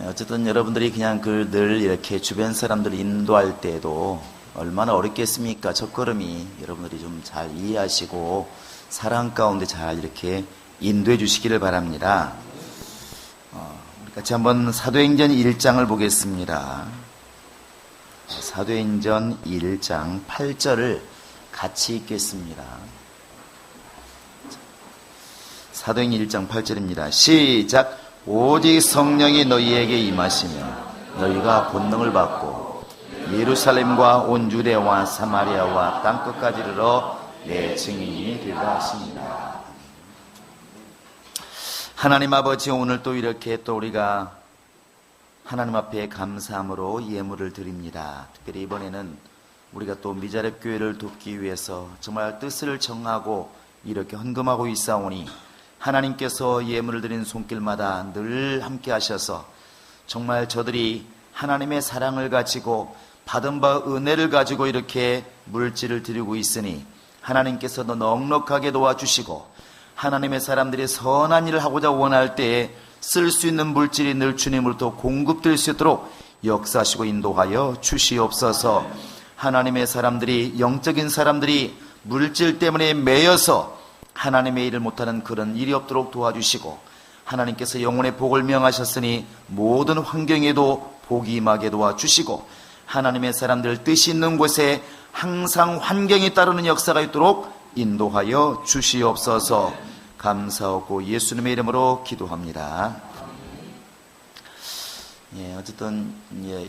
어쨌든 여러분들이 그냥 늘 이렇게 주변 사람들을 인도할 때도 얼마나 어렵겠습니까? 첫걸음이 여러분들이 좀 잘 이해하시고 사랑 가운데 잘 이렇게 인도해 주시기를 바랍니다. 우리 같이 한번 사도행전 1장을 보겠습니다. 사도행전 1장 8절을 같이 읽겠습니다. 사도행전 1장 8절입니다. 시작. 오직 성령이 너희에게 임하시며 너희가 본능을 받고 예루살렘과 온 유대와 사마리아와 땅끝까지 이르러 내 증인이 되라 하십니다. 하나님 아버지, 오늘 또 이렇게 또 우리가 하나님 앞에 감사함으로 예물을 드립니다. 특별히 이번에는 우리가 또 미자렙 교회를 돕기 위해서 정말 뜻을 정하고 이렇게 헌금하고 있사오니 하나님께서 예물을 드린 손길마다 늘 함께 하셔서 정말 저들이 하나님의 사랑을 가지고 받은 바 은혜를 가지고 이렇게 물질을 드리고 있으니 하나님께서 더 넉넉하게 도와주시고 하나님의 사람들이 선한 일을 하고자 원할 때에 쓸 수 있는 물질이 늘 주님으로부터 공급될 수 있도록 역사하시고 인도하여 주시옵소서. 하나님의 사람들이, 영적인 사람들이 물질 때문에 매여서 하나님의 일을 못하는 그런 일이 없도록 도와주시고 하나님께서 영혼의 복을 명하셨으니 모든 환경에도 복이 임하게 도와주시고 하나님의 사람들 뜻이 있는 곳에 항상 환경에 따르는 역사가 있도록 인도하여 주시옵소서. 감사하고 예수님의 이름으로 기도합니다. 어쨌든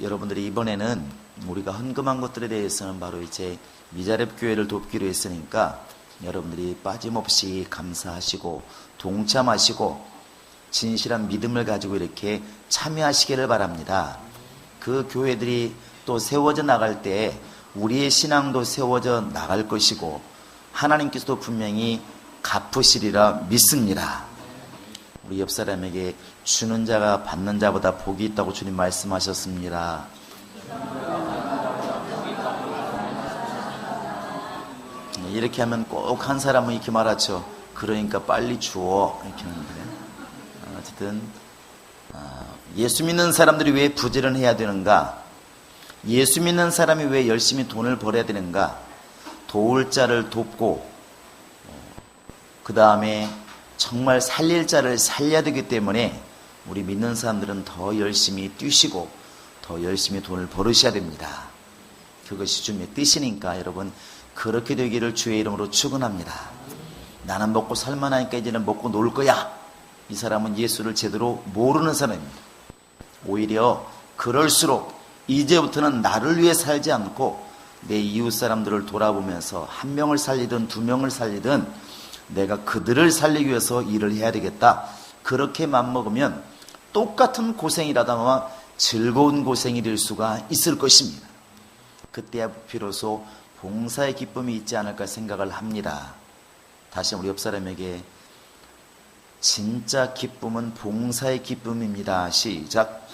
여러분들이 이번에는 우리가 헌금한 것들에 대해서는 바로 이제 미자렙 교회를 돕기로 했으니까 여러분들이 빠짐없이 감사하시고 동참하시고 진실한 믿음을 가지고 이렇게 참여하시기를 바랍니다. 그 교회들이 또 세워져 나갈 때 우리의 신앙도 세워져 나갈 것이고 하나님께서도 분명히 갚으시리라 믿습니다. 우리 옆 사람에게 주는 자가 받는 자보다 복이 있다고 주님 말씀하셨습니다. 이렇게 하면 꼭 한 사람은 이렇게 말하죠. 그러니까 빨리 주어 이렇게 하는데, 어쨌든 예수 믿는 사람들이 왜 부지런해야 되는가? 예수 믿는 사람이 왜 열심히 돈을 벌어야 되는가? 도울 자를 돕고 그 다음에 정말 살릴 자를 살려야 되기 때문에 우리 믿는 사람들은 더 열심히 뛰시고 더 열심히 돈을 벌으셔야 됩니다. 그것이 주님의 뜻이니까 여러분 그렇게 되기를 주의 이름으로 축원합니다. 나는 먹고 살만하니까 이제는 먹고 놀 거야. 이 사람은 예수를 제대로 모르는 사람입니다. 오히려 그럴수록 이제부터는 나를 위해 살지 않고 내 이웃 사람들을 돌아보면서 한 명을 살리든 두 명을 살리든 내가 그들을 살리기 위해서 일을 해야 되겠다. 그렇게 맘먹으면 똑같은 고생이라도 아마 즐거운 고생이 될 수가 있을 것입니다. 그때야 비로소 봉사의 기쁨이 있지 않을까 생각을 합니다. 다시 우리 옆 사람에게 진짜 기쁨은 봉사의 기쁨입니다. 시작.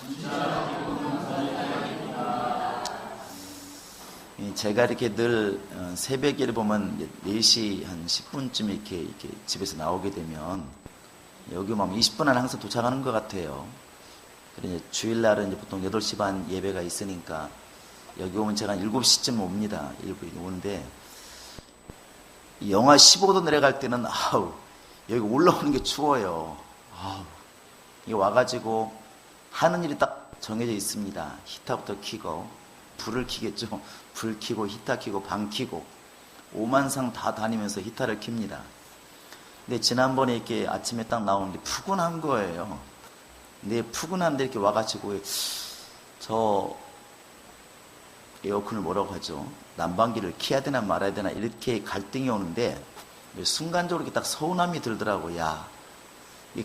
제가 이렇게 늘 새벽에 보면 4시 한 10분쯤 이렇게 집에서 나오게 되면 여기 오면 20분 안에 항상 도착하는 것 같아요. 그래서 주일날은 이제 보통 8시 반 예배가 있으니까 여기 오면 제가 한 7시쯤 옵니다. 일부 오는데 영하 15도 내려갈 때는 여기 올라오는 게 추워요. 이게 와가지고 하는 일이 딱 정해져 있습니다. 히터부터 켜고 불을 켜겠죠. 불 켜고 히터 켜고 방 켜고 오만상 다 다니면서 히터를 켭니다. 근데 지난번에 이렇게 아침에 딱 나오는데 푸근한 거예요. 근데 푸근한데 이렇게 와가지고 저 에어컨을 뭐라고 하죠? 난방기를 켜야 되나 말아야 되나 이렇게 갈등이 오는데 순간적으로 이렇게 딱 서운함이 들더라고요. 야,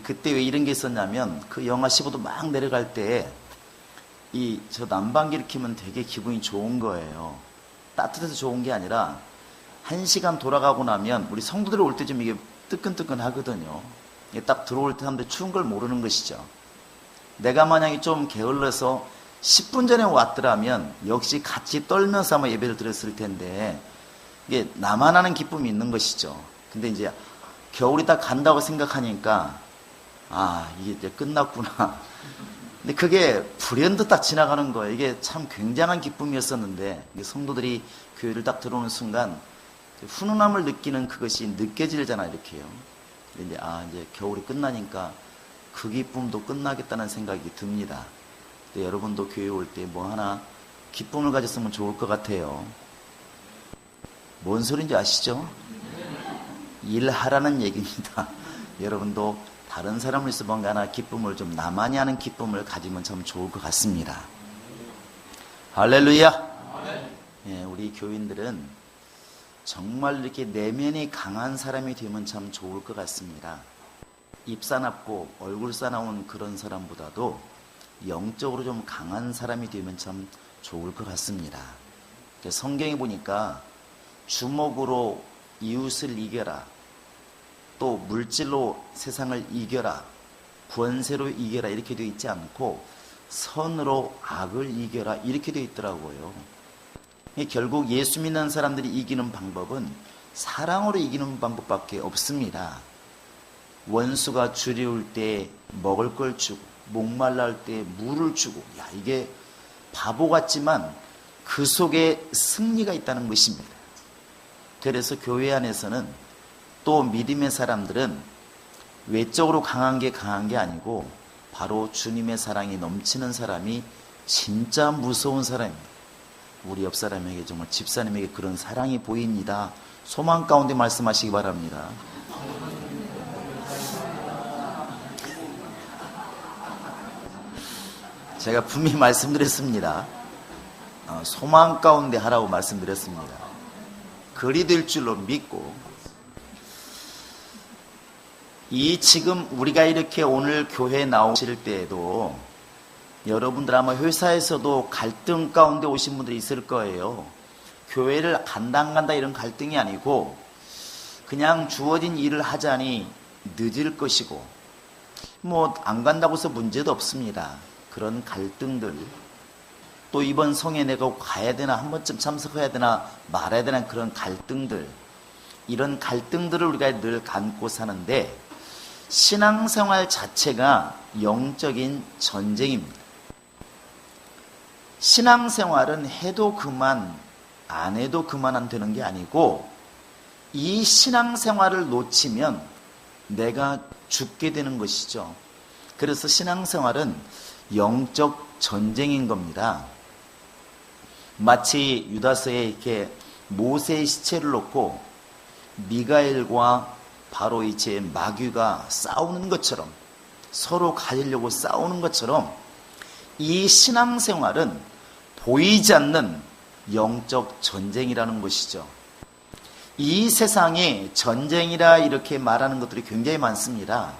그때 왜 이런 게 있었냐면 그 영하 15도 막 내려갈 때 저 난방기를 켜면 되게 기분이 좋은 거예요. 따뜻해서 좋은 게 아니라 1시간 돌아가고 나면 우리 성도들 올 때 좀 이게 뜨끈뜨끈 하거든요. 딱 들어올 때 사람들이 추운 걸 모르는 것이죠. 내가 만약에 좀 게을러서 10분 전에 왔더라면 역시 같이 떨면서 아마 예배를 드렸을 텐데 이게 나만 하는 기쁨이 있는 것이죠. 근데 이제 겨울이 딱 간다고 생각하니까 이게 이제 끝났구나. 근데 그게 불현듯 딱 지나가는 거예요. 이게 참 굉장한 기쁨이었었는데 성도들이 교회를 딱 들어오는 순간 훈훈함을 느끼는 그것이 느껴지잖아요. 이렇게요. 이제 이제 겨울이 끝나니까 그 기쁨도 끝나겠다는 생각이 듭니다. 여러분도 교회 올 때 뭐 하나 기쁨을 가졌으면 좋을 것 같아요. 뭔 소린지 아시죠? 일하라는 얘기입니다. 여러분도 다른 사람을 위해서 뭔가 하나 기쁨을 좀 나만이 하는 기쁨을 가지면 참 좋을 것 같습니다. 할렐루야. 예, 우리 교인들은 정말 이렇게 내면이 강한 사람이 되면 참 좋을 것 같습니다. 입 사납고 얼굴 사나운 그런 사람보다도 영적으로 좀 강한 사람이 되면 참 좋을 것 같습니다. 성경에 보니까 주먹으로 이웃을 이겨라, 또 물질로 세상을 이겨라, 권세로 이겨라 이렇게 되어 있지 않고 선으로 악을 이겨라 이렇게 되어 있더라고요. 결국 예수 믿는 사람들이 이기는 방법은 사랑으로 이기는 방법밖에 없습니다. 원수가 두려울 때 먹을 걸 주고 목말라 할 때 물을 주고, 이게 바보 같지만 그 속에 승리가 있다는 것입니다. 그래서 교회 안에서는 또 믿음의 사람들은 외적으로 강한 게 아니고 바로 주님의 사랑이 넘치는 사람이 진짜 무서운 사람입니다. 우리 옆 사람에게, 정말 집사님에게 그런 사랑이 보입니다. 소망 가운데 말씀하시기 바랍니다. 제가 분명히 말씀드렸습니다. 소망 가운데 하라고 말씀드렸습니다. 그리 될 줄로 믿고, 지금 우리가 이렇게 오늘 교회에 나오실 때에도 여러분들 아마 회사에서도 갈등 가운데 오신 분들이 있을 거예요. 교회를 간다 안 간다 이런 갈등이 아니고 그냥 주어진 일을 하자니 늦을 것이고 뭐 안 간다고 해서 문제도 없습니다. 그런 갈등들, 또 이번 성에 내가 가야 되나, 한 번쯤 참석해야 되나 말아야 되나, 그런 갈등들, 이런 갈등들을 우리가 늘 안고 사는데 신앙생활 자체가 영적인 전쟁입니다. 신앙생활은 해도 그만 안 해도 그만 안 되는 게 아니고 이 신앙생활을 놓치면 내가 죽게 되는 것이죠. 그래서 신앙생활은 영적 전쟁인 겁니다. 마치 유다서에 이렇게 모세의 시체를 놓고 미가엘과 바로 이제 마귀가 싸우는 것처럼, 서로 가지려고 싸우는 것처럼 이 신앙생활은 보이지 않는 영적 전쟁이라는 것이죠. 이 세상에 전쟁이라 이렇게 말하는 것들이 굉장히 많습니다.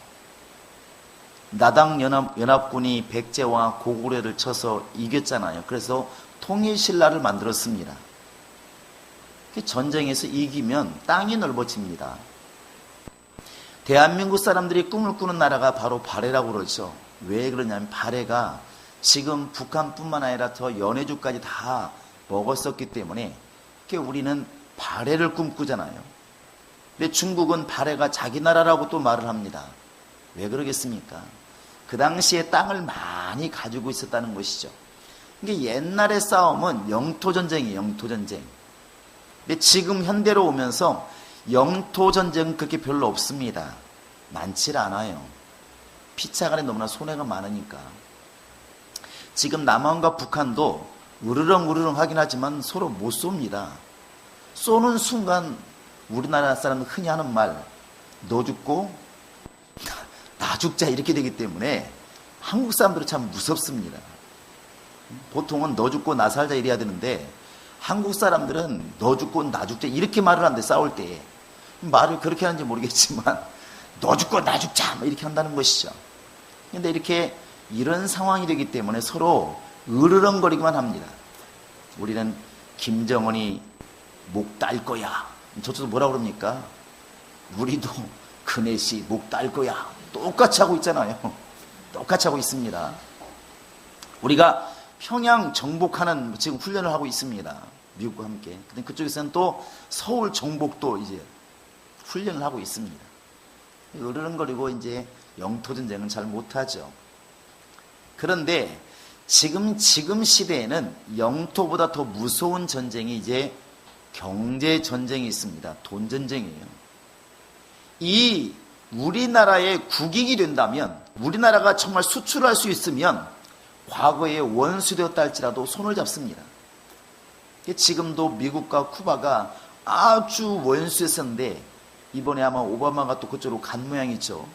나당 연합군이 백제와 고구려를 쳐서 이겼잖아요. 그래서 통일신라를 만들었습니다. 전쟁에서 이기면 땅이 넓어집니다. 대한민국 사람들이 꿈을 꾸는 나라가 바로 발해라고 그러죠. 왜 그러냐면 발해가 지금 북한뿐만 아니라 더 연해주까지 다 먹었었기 때문에 우리는 발해를 꿈꾸잖아요. 근데 중국은 발해가 자기 나라라고 또 말을 합니다. 왜 그러겠습니까? 그 당시에 땅을 많이 가지고 있었다는 것이죠. 이게 옛날의 싸움은 영토전쟁이에요. 영토전쟁. 근데 지금 현대로 오면서 영토전쟁은 그렇게 별로 없습니다. 많지 않아요. 피차간에 너무나 손해가 많으니까. 지금 남한과 북한도 으르렁 하긴 하지만 서로 못 쏩니다. 쏘는 순간 우리나라 사람은 흔히 하는 말, 너 죽고 나 죽자 이렇게 되기 때문에 한국 사람들은 참 무섭습니다. 보통은 너 죽고 나 살자 이래야 되는데 한국 사람들은 너 죽고 나 죽자 이렇게 말을 하는데, 싸울 때 말을 그렇게 하는지 모르겠지만 너 죽고 나 죽자 이렇게 한다는 것이죠. 그런데 이런 상황이 되기 때문에 서로 으르렁거리기만 합니다. 우리는 김정은이 목 딸 거야, 저쪽도 뭐라 그럽니까? 우리도 그넷이 목 딸 거야. 똑같이 하고 있잖아요. 똑같이 하고 있습니다. 우리가 평양 정복하는 지금 훈련을 하고 있습니다. 미국과 함께. 근데 그쪽에서는 또 서울 정복도 이제 훈련을 하고 있습니다. 으르렁거리고 이제 영토전쟁은 잘 못하죠. 그런데 지금 시대에는 영토보다 더 무서운 전쟁이 이제 경제 전쟁이 있습니다. 돈 전쟁이에요. 이 우리나라의 국익이 된다면, 우리나라가 정말 수출할 수 있으면 과거에 원수되었다 할지라도 손을 잡습니다. 지금도 미국과 쿠바가 아주 원수였었는데 이번에 아마 오바마가 또 그쪽으로 간 모양이죠.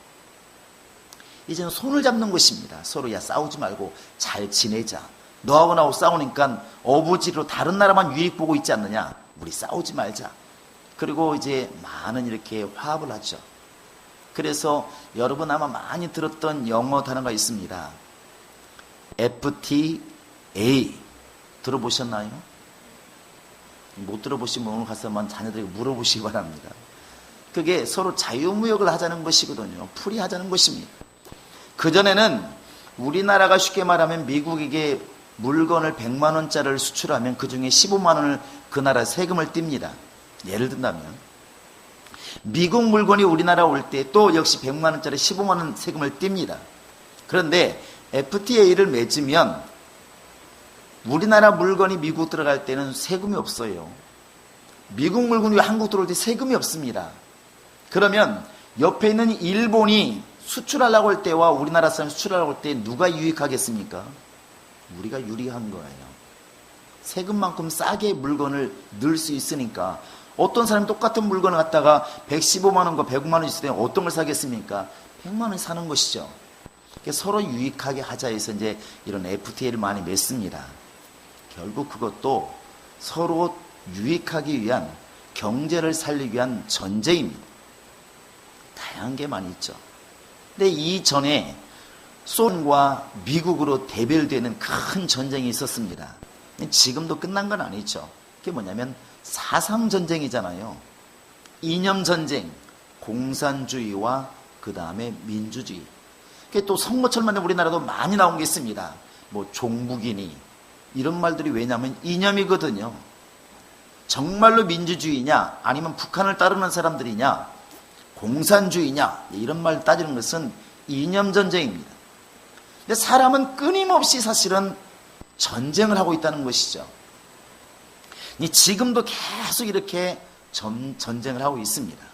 이제는 손을 잡는 것입니다. 서로 야 싸우지 말고 잘 지내자. 너하고 나하고 싸우니까 어부지로 다른 나라만 유익 보고 있지 않느냐. 우리 싸우지 말자. 그리고 이제 많은 이렇게 화합을 하죠. 그래서 여러분 아마 많이 들었던 영어 단어가 있습니다. FTA 들어보셨나요? 못 들어보시면 오늘 가서 한번 자녀들에게 물어보시기 바랍니다. 그게 서로 자유무역을 하자는 것이거든요. 풀이하자는 것입니다. 그전에는 우리나라가 쉽게 말하면 미국에게 물건을 100만 원짜리를 수출하면 그 중에 15만 원을 그 나라 세금을 띱니다. 예를 든다면 미국 물건이 우리나라 올 때 또 역시 100만 원짜리 15만 원 세금을 띱니다. 그런데 FTA를 맺으면 우리나라 물건이 미국 들어갈 때는 세금이 없어요. 미국 물건이 한국 들어올 때 세금이 없습니다. 그러면 옆에 있는 일본이 수출하려고 할 때와 우리나라 사람이 수출하려고 할 때 누가 유익하겠습니까? 우리가 유리한 거예요. 세금만큼 싸게 물건을 넣을 수 있으니까. 어떤 사람이 똑같은 물건을 갖다가 115만 원과 105만 원 있을 때 어떤 걸 사겠습니까? 100만 원 사는 것이죠. 서로 유익하게 하자 해서 이제 이런 FTA를 많이 맺습니다. 결국 그것도 서로 유익하기 위한, 경제를 살리기 위한 전쟁입니다. 다양한 게 많이 있죠. 근데 이전에 소련과 미국으로 대별되는 큰 전쟁이 있었습니다. 지금도 끝난 건 아니죠. 그게 뭐냐면 사상전쟁이잖아요. 이념전쟁, 공산주의와 그 다음에 민주주의. 그게 또 선거철만 우리나라도 많이 나온 게 있습니다. 뭐 종북이니 이런 말들이 왜냐하면 이념이거든요. 정말로 민주주의냐 아니면 북한을 따르는 사람들이냐 공산주의냐 이런 말 따지는 것은 이념전쟁입니다. 근데 사람은 끊임없이 사실은 전쟁을 하고 있다는 것이죠. 지금도 계속 이렇게 전쟁을 하고 있습니다.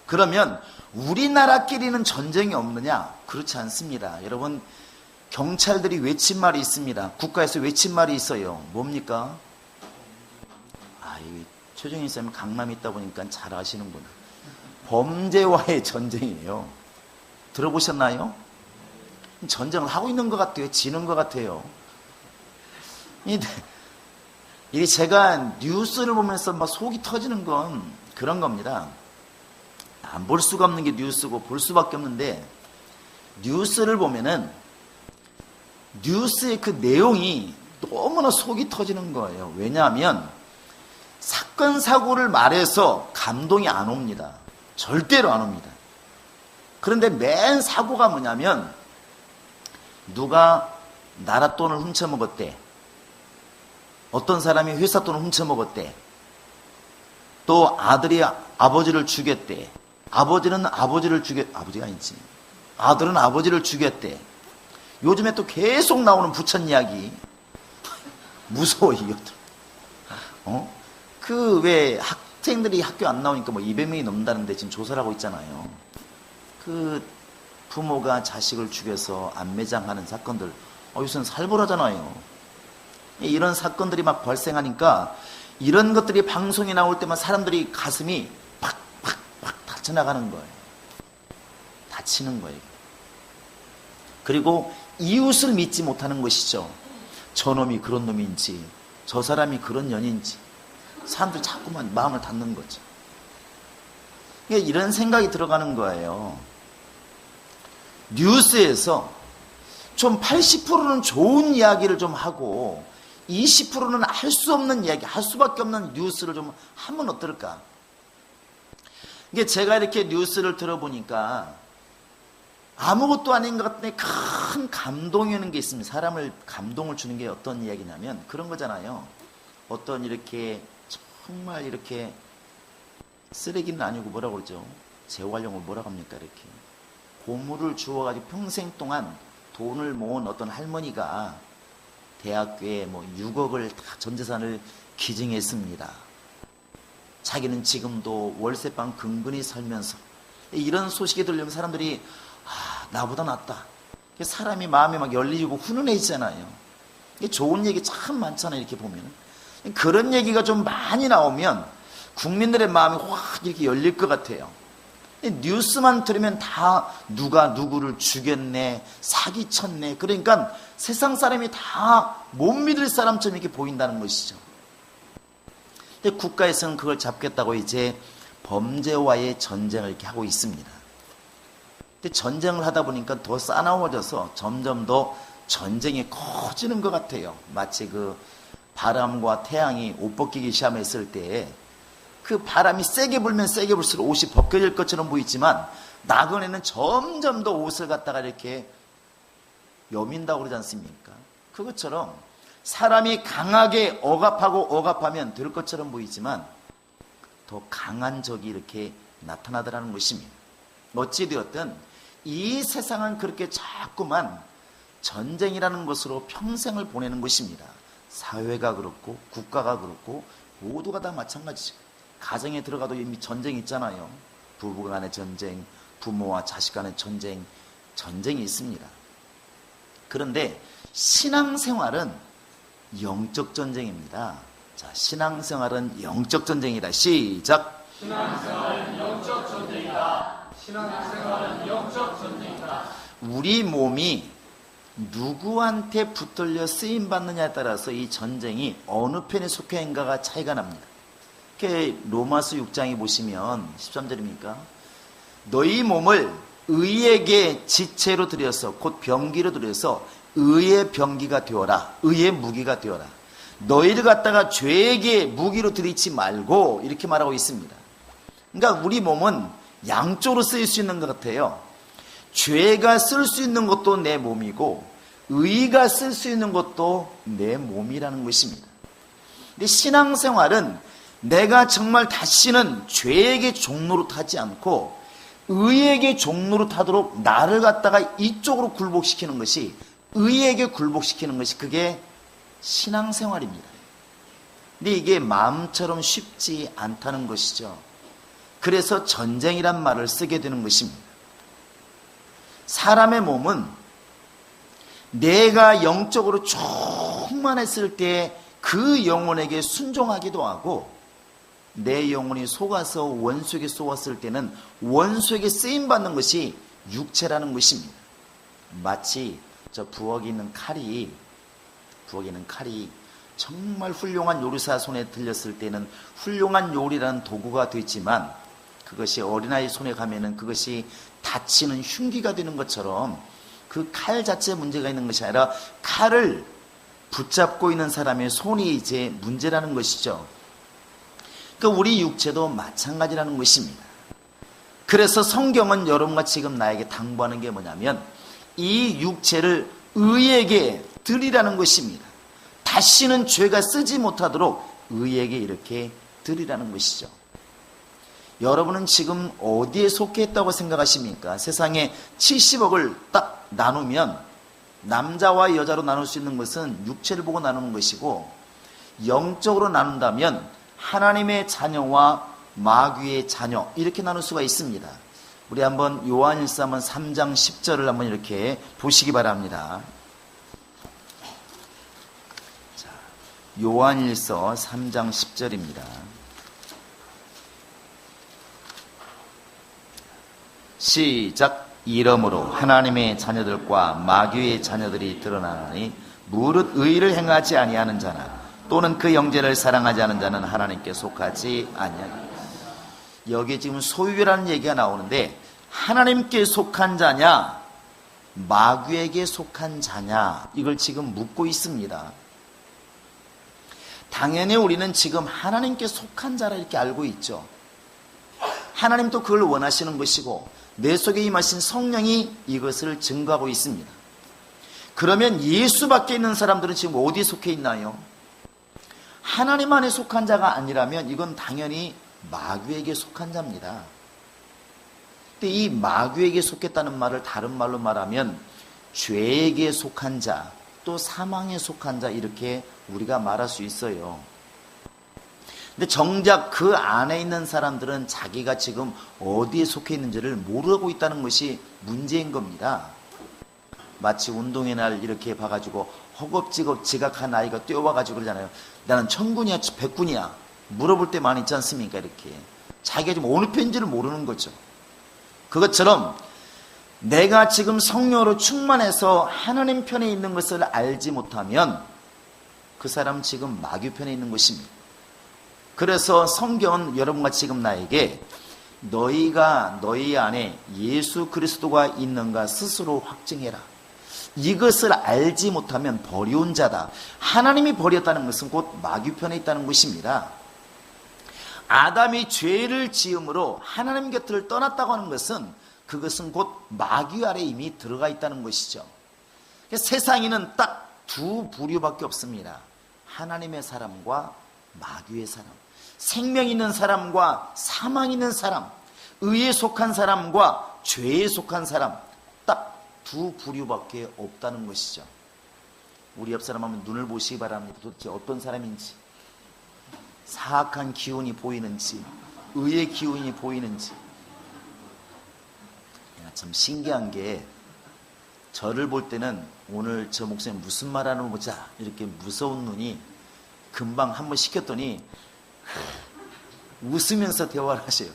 그러면 우리나라끼리는 전쟁이 없느냐? 그렇지 않습니다. 여러분, 경찰들이 외친 말이 있습니다. 국가에서 외친 말이 있어요. 뭡니까? 이 최종인 쌤은 강남에 있다 보니까 잘 아시는구나. 범죄와의 전쟁이에요. 들어보셨나요? 전쟁을 하고 있는 것 같아요. 지는 것 같아요. 이게 제가 뉴스를 보면서 막 속이 터지는 건 그런 겁니다. 안 볼 수가 없는 게 뉴스고 볼 수밖에 없는데, 뉴스를 보면은 뉴스의 그 내용이 너무나 속이 터지는 거예요. 왜냐하면 사건 사고를 말해서 감동이 안 옵니다. 절대로 안 옵니다. 그런데 맨 사고가 뭐냐면 누가 나라 돈을 훔쳐먹었대. 어떤 사람이 회사 돈을 훔쳐먹었대. 또 아들이 아버지를 죽였대. 아버지는 아버지를 아버지가 아니지. 아들은 아버지를 죽였대. 요즘에 또 계속 나오는 부천 이야기. 무서워, 이것들. 그 왜 학생들이 학교 안 나오니까 뭐 200명이 넘는다는데 지금 조사를 하고 있잖아요. 그 부모가 자식을 죽여서 안매장하는 사건들. 요새는 살벌하잖아요. 이런 사건들이 막 발생하니까 이런 것들이 방송에 나올 때만 사람들이 가슴이 팍팍팍 다쳐나가는 거예요. 다치는 거예요. 그리고 이웃을 믿지 못하는 것이죠. 저놈이 그런 놈인지 저 사람이 그런 년인지 사람들 자꾸만 마음을 닫는 거죠. 이런 생각이 들어가는 거예요. 뉴스에서 좀 80%는 좋은 이야기를 좀 하고 20%는 할 수 없는 이야기, 할 수밖에 없는 뉴스를 좀 하면 어떨까? 이게 제가 이렇게 뉴스를 들어보니까 아무것도 아닌 것 같은데 큰 감동이 오는 게 있습니다. 사람을 감동을 주는 게 어떤 이야기냐면 그런 거잖아요. 어떤 이렇게 정말 이렇게 쓰레기는 아니고 뭐라고 그러죠? 재활용을 뭐라고 합니까? 이렇게 고물을 주워가지고 평생 동안 돈을 모은 어떤 할머니가 대학교에 6억을 다 전 재산을 기증했습니다. 자기는 지금도 월세방 근근히 살면서, 이런 소식이 들리면 사람들이 나보다 낫다. 사람이 마음이 막 열리고 훈훈해지잖아요. 좋은 얘기 참 많잖아요. 이렇게 보면 그런 얘기가 좀 많이 나오면 국민들의 마음이 확 이렇게 열릴 것 같아요. 뉴스만 들으면 다 누가 누구를 죽였네, 사기쳤네. 그러니까 세상 사람이 다 못 믿을 사람처럼 이렇게 보인다는 것이죠. 근데 국가에서는 그걸 잡겠다고 이제 범죄와의 전쟁을 이렇게 하고 있습니다. 근데 전쟁을 하다 보니까 더 싸나워져서 점점 더 전쟁이 커지는 것 같아요. 마치 그 바람과 태양이 옷 벗기기 시험했을 때 그 바람이 세게 불면 세게 불수록 옷이 벗겨질 것처럼 보이지만 나그네는 점점 더 옷을 갖다가 이렇게 여민다고 그러지 않습니까? 그것처럼 사람이 강하게 억압하면 될 것처럼 보이지만 더 강한 적이 이렇게 나타나더라는 것입니다. 어찌되었든 이 세상은 그렇게 자꾸만 전쟁이라는 것으로 평생을 보내는 것입니다. 사회가 그렇고 국가가 그렇고 모두가 다 마찬가지죠. 가정에 들어가도 이미 전쟁이 있잖아요. 부부 간의 전쟁, 부모와 자식 간의 전쟁, 전쟁이 있습니다. 그런데 신앙생활은 영적 전쟁입니다. 자, 신앙생활은 영적 전쟁이다. 시작. 신앙생활은 영적 전쟁이다. 신앙생활은 영적 전쟁이다. 우리 몸이 누구한테 붙들려 쓰임 받느냐에 따라서 이 전쟁이 어느 편에 속해 있는가가 차이가 납니다. 이렇게 로마서 6장에 보시면 13절입니까? 너희 몸을 의에게 지체로 들여서 곧 병기로 들여서 의의 병기가 되어라. 의의 무기가 되어라. 너희를 갖다가 죄에게 무기로 들이지 말고 이렇게 말하고 있습니다. 그러니까 우리 몸은 양쪽으로 쓰일 수 있는 것 같아요. 죄가 쓸 수 있는 것도 내 몸이고 의가 쓸 수 있는 것도 내 몸이라는 것입니다. 근데 신앙생활은 내가 정말 다시는 죄에게 종로로 타지 않고 의에게 종로로 타도록 나를 갖다가 이쪽으로 굴복시키는 것이, 의에게 굴복시키는 것이 그게 신앙생활입니다. 근데 이게 마음처럼 쉽지 않다는 것이죠. 그래서 전쟁이란 말을 쓰게 되는 것입니다. 사람의 몸은 내가 영적으로 충만했을 때 그 영혼에게 순종하기도 하고, 내 영혼이 속아서 원수에게 쏘았을 때는 원수에게 쓰임받는 것이 육체라는 것입니다. 마치 저 부엌에 있는 칼이 정말 훌륭한 요리사 손에 들렸을 때는 훌륭한 요리라는 도구가 되지만 그것이 어린아이 손에 가면은 그것이 다치는 흉기가 되는 것처럼 그 칼 자체에 문제가 있는 것이 아니라 칼을 붙잡고 있는 사람의 손이 이제 문제라는 것이죠. 그러니까 우리 육체도 마찬가지라는 것입니다. 그래서 성경은 여러분과 지금 나에게 당부하는 게 뭐냐면 이 육체를 의에게 드리라는 것입니다. 다시는 죄가 쓰지 못하도록 의에게 이렇게 드리라는 것이죠. 여러분은 지금 어디에 속해 있다고 생각하십니까? 세상에 70억을 딱 나누면 남자와 여자로 나눌 수 있는 것은 육체를 보고 나누는 것이고, 영적으로 나눈다면 하나님의 자녀와 마귀의 자녀 이렇게 나눌 수가 있습니다. 우리 한번 요한일서 3장 10절을 한번 이렇게 보시기 바랍니다. 자, 요한일서 3장 10절입니다. 시작. 이러므로 하나님의 자녀들과 마귀의 자녀들이 드러나니 무릇 의를 행하지 아니하는 자나 또는 그 형제를 사랑하지 않은 자는 하나님께 속하지 아니하니. 여기 지금 소유라는 얘기가 나오는데 하나님께 속한 자냐 마귀에게 속한 자냐 이걸 지금 묻고 있습니다. 당연히 우리는 지금 하나님께 속한 자라 이렇게 알고 있죠. 하나님도 그걸 원하시는 것이고 내 속에 임하신 성령이 이것을 증거하고 있습니다. 그러면 예수 밖에 있는 사람들은 지금 어디에 속해 있나요? 하나님 안에 속한 자가 아니라면 이건 당연히 마귀에게 속한 자입니다. 근데 이 마귀에게 속했다는 말을 다른 말로 말하면 죄에게 속한 자, 또 사망에 속한 자, 이렇게 우리가 말할 수 있어요. 근데 정작 그 안에 있는 사람들은 자기가 지금 어디에 속해 있는지를 모르고 있다는 것이 문제인 겁니다. 마치 운동의 날 이렇게 봐가지고 허겁지겁 지각한 아이가 뛰어와가지고 그러잖아요. 나는 천군이야 백군이야 물어볼 때 많이 있지 않습니까? 이렇게 자기가 지금 어느 편인지를 모르는 거죠. 그것처럼 내가 지금 성령으로 충만해서 하나님 편에 있는 것을 알지 못하면 그 사람 지금 마귀 편에 있는 것입니다. 그래서 성경은 여러분과 지금 나에게 너희가 너희 안에 예수 그리스도가 있는가 스스로 확증해라. 이것을 알지 못하면 버려온 자다. 하나님이 버렸다는 것은 곧 마귀 편에 있다는 것입니다. 아담이 죄를 지음으로 하나님 곁을 떠났다고 하는 것은 그것은 곧 마귀 아래 이미 들어가 있다는 것이죠. 세상에는 딱 두 부류밖에 없습니다. 하나님의 사람과 마귀의 사람, 생명 있는 사람과 사망 있는 사람, 의에 속한 사람과 죄에 속한 사람, 딱 두 부류밖에 없다는 것이죠. 우리 옆 사람 한번 눈을 보시기 바랍니다. 도대체 어떤 사람인지, 사악한 기운이 보이는지, 의의 기운이 보이는지. 참 신기한 게, 저를 볼 때는 오늘 저 목사님 무슨 말하는 거 보자 이렇게 무서운 눈이 금방 한번 시켰더니 웃으면서 대화를 하셔요.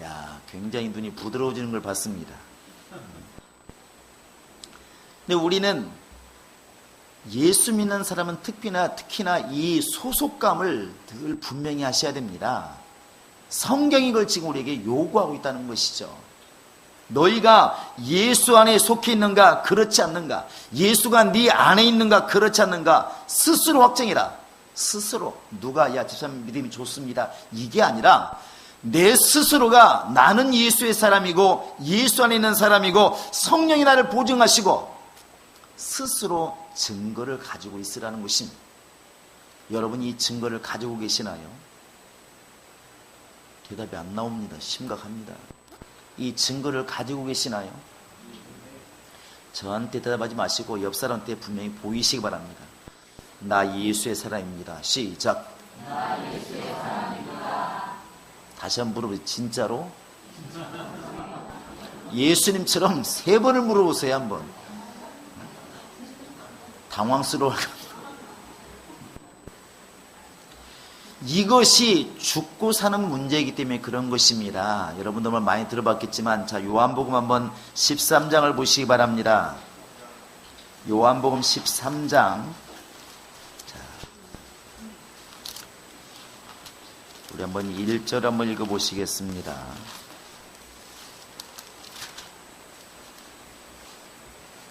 야, 굉장히 눈이 부드러워지는 걸 봤습니다. 근데 우리는 예수 믿는 사람은 특히나 이 소속감을 늘 분명히 하셔야 됩니다. 성경이 그걸 지금 우리에게 요구하고 있다는 것이죠. 너희가 예수 안에 속해 있는가 그렇지 않는가, 예수가 네 안에 있는가 그렇지 않는가 스스로 확정해라. 스스로. 누가 야 집사님 믿음이 좋습니다 이게 아니라 내 스스로가 나는 예수의 사람이고 예수 안에 있는 사람이고 성령이 나를 보증하시고 스스로 증거를 가지고 있으라는 것입니다. 여러분이 이 증거를 가지고 계시나요? 대답이 안 나옵니다. 심각합니다. 이 증거를 가지고 계시나요? 저한테 대답하지 마시고 옆 사람한테 분명히 보이시기 바랍니다. 나 예수의 사람입니다. 시작. 나 예수의 사람입니다. 다시 한번 물어보세요. 진짜로? 예수님처럼 3번을 물어보세요. 한번. 당황스러워요. 이것이 죽고 사는 문제이기 때문에 그런 것입니다. 여러분들 많이 들어봤겠지만, 자, 요한복음 한번 13장을 보시기 바랍니다. 요한복음 13장. 자, 우리 한번 1절 한번 읽어보시겠습니다.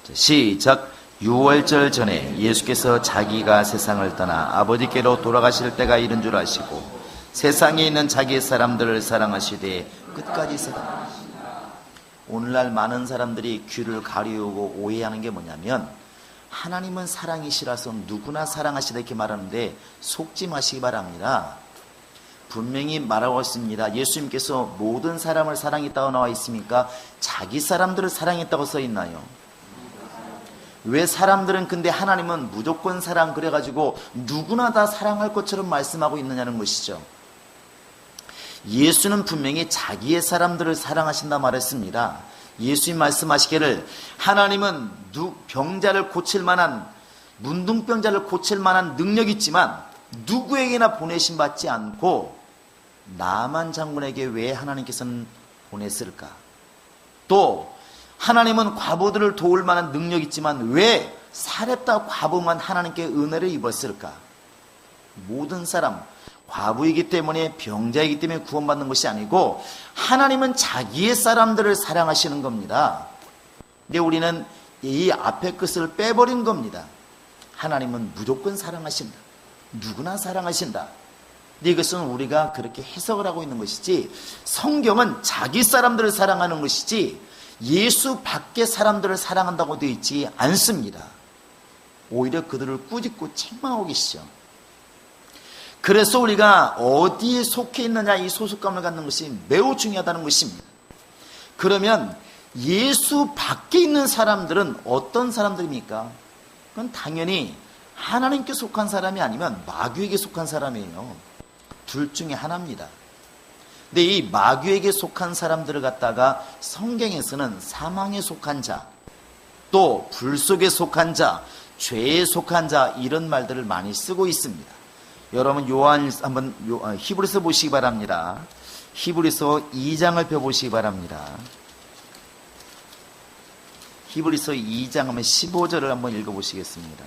자, 시작. 6월절 전에 예수께서 자기가 세상을 떠나 아버지께로 돌아가실 때가 이른 줄 아시고 세상에 있는 자기의 사람들을 사랑하시되 끝까지 사랑하시니라. 오늘날 많은 사람들이 귀를 가리우고 오해하는 게 뭐냐면, 하나님은 사랑이시라서 누구나 사랑하시다 이렇게 말하는데 속지 마시기 바랍니다. 분명히 말하고 있습니다. 예수님께서 모든 사람을 사랑했다고 나와 있습니까? 자기 사람들을 사랑했다고 써 있나요? 왜 사람들은 근데 하나님은 무조건 사랑 그래가지고 누구나 다 사랑할 것처럼 말씀하고 있느냐는 것이죠. 예수는 분명히 자기의 사람들을 사랑하신다 말했습니다. 예수님 말씀하시기를 하나님은 병자를 고칠 만한, 문둥병자를 고칠 만한 능력이 있지만 누구에게나 보내심 받지 않고 나만 장군에게 왜 하나님께서는 보냈을까? 또 하나님은 과부들을 도울 만한 능력이 있지만 왜 사렙다 과부만 하나님께 은혜를 입었을까? 모든 사람, 과부이기 때문에, 병자이기 때문에 구원받는 것이 아니고 하나님은 자기의 사람들을 사랑하시는 겁니다. 근데 우리는 이 앞에 것을 빼버린 겁니다. 하나님은 무조건 사랑하신다. 누구나 사랑하신다. 근데 이것은 우리가 그렇게 해석을 하고 있는 것이지, 성경은 자기 사람들을 사랑하는 것이지 예수 밖의 사람들을 사랑한다고 되어 있지 않습니다. 오히려 그들을 꾸짖고 책망하고 계시죠. 그래서 우리가 어디에 속해 있느냐, 이 소속감을 갖는 것이 매우 중요하다는 것입니다. 그러면 예수 밖에 있는 사람들은 어떤 사람들입니까? 그건 당연히 하나님께 속한 사람이 아니면 마귀에게 속한 사람이에요. 둘 중에 하나입니다. 근데 이 마귀에게 속한 사람들을 갖다가 성경에서는 사망에 속한 자, 또 불 속에 속한 자, 죄에 속한 자, 이런 말들을 많이 쓰고 있습니다. 여러분 한번 히브리서 보시기 바랍니다. 히브리서 2장을 펴보시기 바랍니다. 히브리서 2장 하면 15절을 한번 읽어보시겠습니다.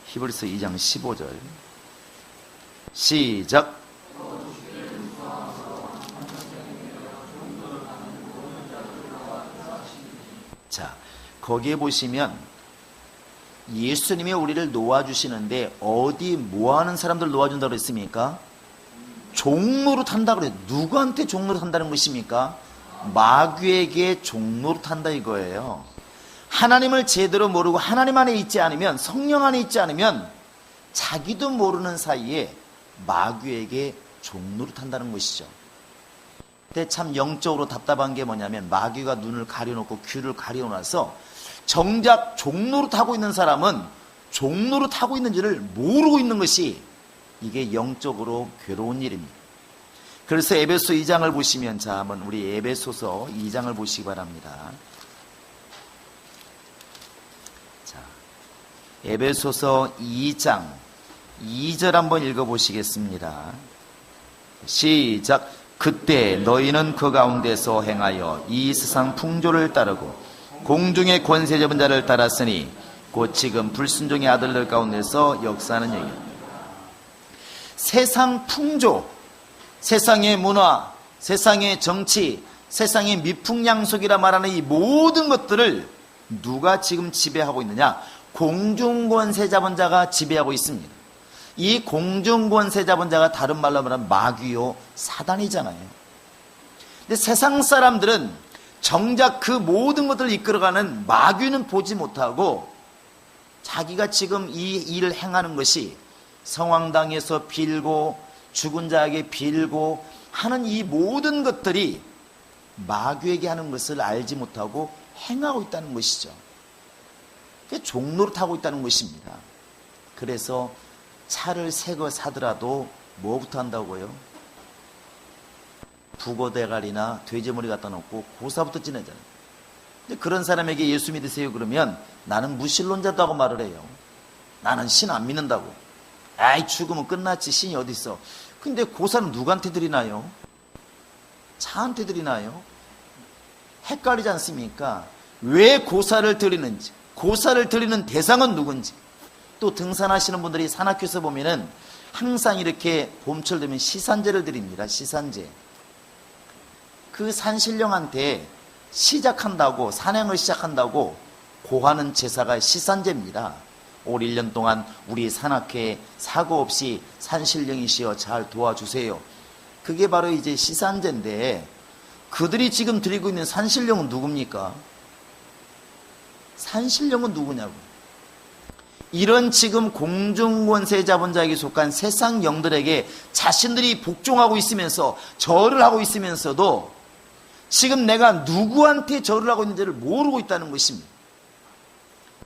히브리서 2장 15절 시작. 자, 거기에 보시면 예수님이 우리를 놓아주시는데 어디 뭐하는 사람들 놓아준다고 했습니까? 종로로 탄다고 그래요. 누구한테 종로로 탄다는 것입니까? 마귀에게 종로로 탄다 이거예요. 하나님을 제대로 모르고 하나님 안에 있지 않으면, 성령 안에 있지 않으면 자기도 모르는 사이에 마귀에게 종로로 탄다는 것이죠. 근데 참 영적으로 답답한 게 뭐냐면 마귀가 눈을 가려놓고 귀를 가려놔서 정작 종로로 타고 있는 사람은 종로로 타고 있는지를 모르고 있는 것이 이게 영적으로 괴로운 일입니다. 그래서 에베소 2장을 보시면, 자, 한번 우리 에베소서 2장을 보시기 바랍니다. 자, 에베소서 2장 2절 한번 읽어보시겠습니다. 시작. 그때 너희는 그 가운데서 행하여 이 세상 풍조를 따르고 공중의 권세 잡은 자를 따랐으니 곧 지금 불순종의 아들들 가운데서 역사하는 얘기. 세상 풍조, 세상의 문화, 세상의 정치, 세상의 미풍양속이라 말하는 이 모든 것들을 누가 지금 지배하고 있느냐? 공중권세 잡은 자가 지배하고 있습니다. 이 공중권세 잡은 자가 다른 말로 말하면 마귀요 사단이잖아요. 근데 세상 사람들은 정작 그 모든 것들을 이끌어가는 마귀는 보지 못하고 자기가 지금 이 일을 행하는 것이 성황당에서 빌고 죽은 자에게 빌고 하는 이 모든 것들이 마귀에게 하는 것을 알지 못하고 행하고 있다는 것이죠. 그게 종로를 타고 있다는 것입니다. 그래서 차를 새 거 사더라도 뭐부터 한다고요? 북어대가리나 돼지머리 갖다 놓고 고사부터 지내잖아요. 근데 그런 사람에게 예수 믿으세요 그러면 나는 무신론자도 하고 말을 해요. 나는 신 안 믿는다고. 아이, 죽으면 끝났지, 신이 어디 있어. 근데 고사는 누구한테 드리나요? 차한테 드리나요? 헷갈리지 않습니까? 왜 고사를 드리는지, 고사를 드리는 대상은 누군지. 또 등산하시는 분들이 산악회에서 보면은 항상 이렇게 봄철 되면 시산제를 드립니다. 시산제. 그 산신령한테 시작한다고, 산행을 시작한다고 고하는 제사가 시산제입니다. 올 1년 동안 우리 산악회 사고 없이 산신령이시여 잘 도와주세요. 그게 바로 이제 시산제인데, 그들이 지금 드리고 있는 산신령은 누굽니까? 산신령은 누구냐고. 이런 지금 공중권세 잡은 자에게 속한 세상 영들에게 자신들이 복종하고 있으면서 절을 하고 있으면서도 지금 내가 누구한테 절을 하고 있는지를 모르고 있다는 것입니다.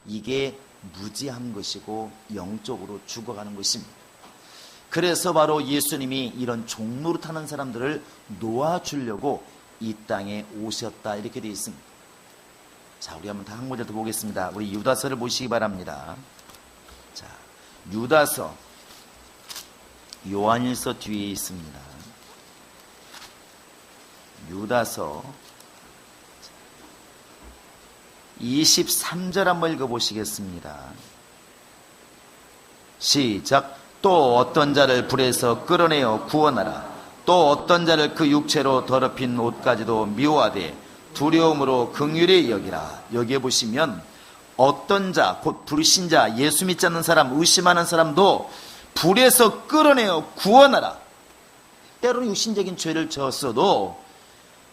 이게 무지한 것이고 영적으로 죽어가는 것입니다. 그래서 바로 예수님이 이런 종로로 타는 사람들을 놓아주려고 이 땅에 오셨다, 이렇게 되어 있습니다. 자, 우리 한번 다 한 문제 더 보겠습니다. 우리 유다서를 보시기 바랍니다. 자, 유다서 요한일서 뒤에 있습니다. 유다서 23절 한번 읽어보시겠습니다. 시작. 또 어떤 자를 불에서 끌어내어 구원하라. 또 어떤 자를 그 육체로 더럽힌 옷까지도 미워하되 두려움으로 긍휼히 여기라. 여기에 보시면 어떤 자, 곧 불신자, 예수 믿지 않는 사람, 의심하는 사람도 불에서 끌어내어 구원하라. 때로는 육신적인 죄를 졌어도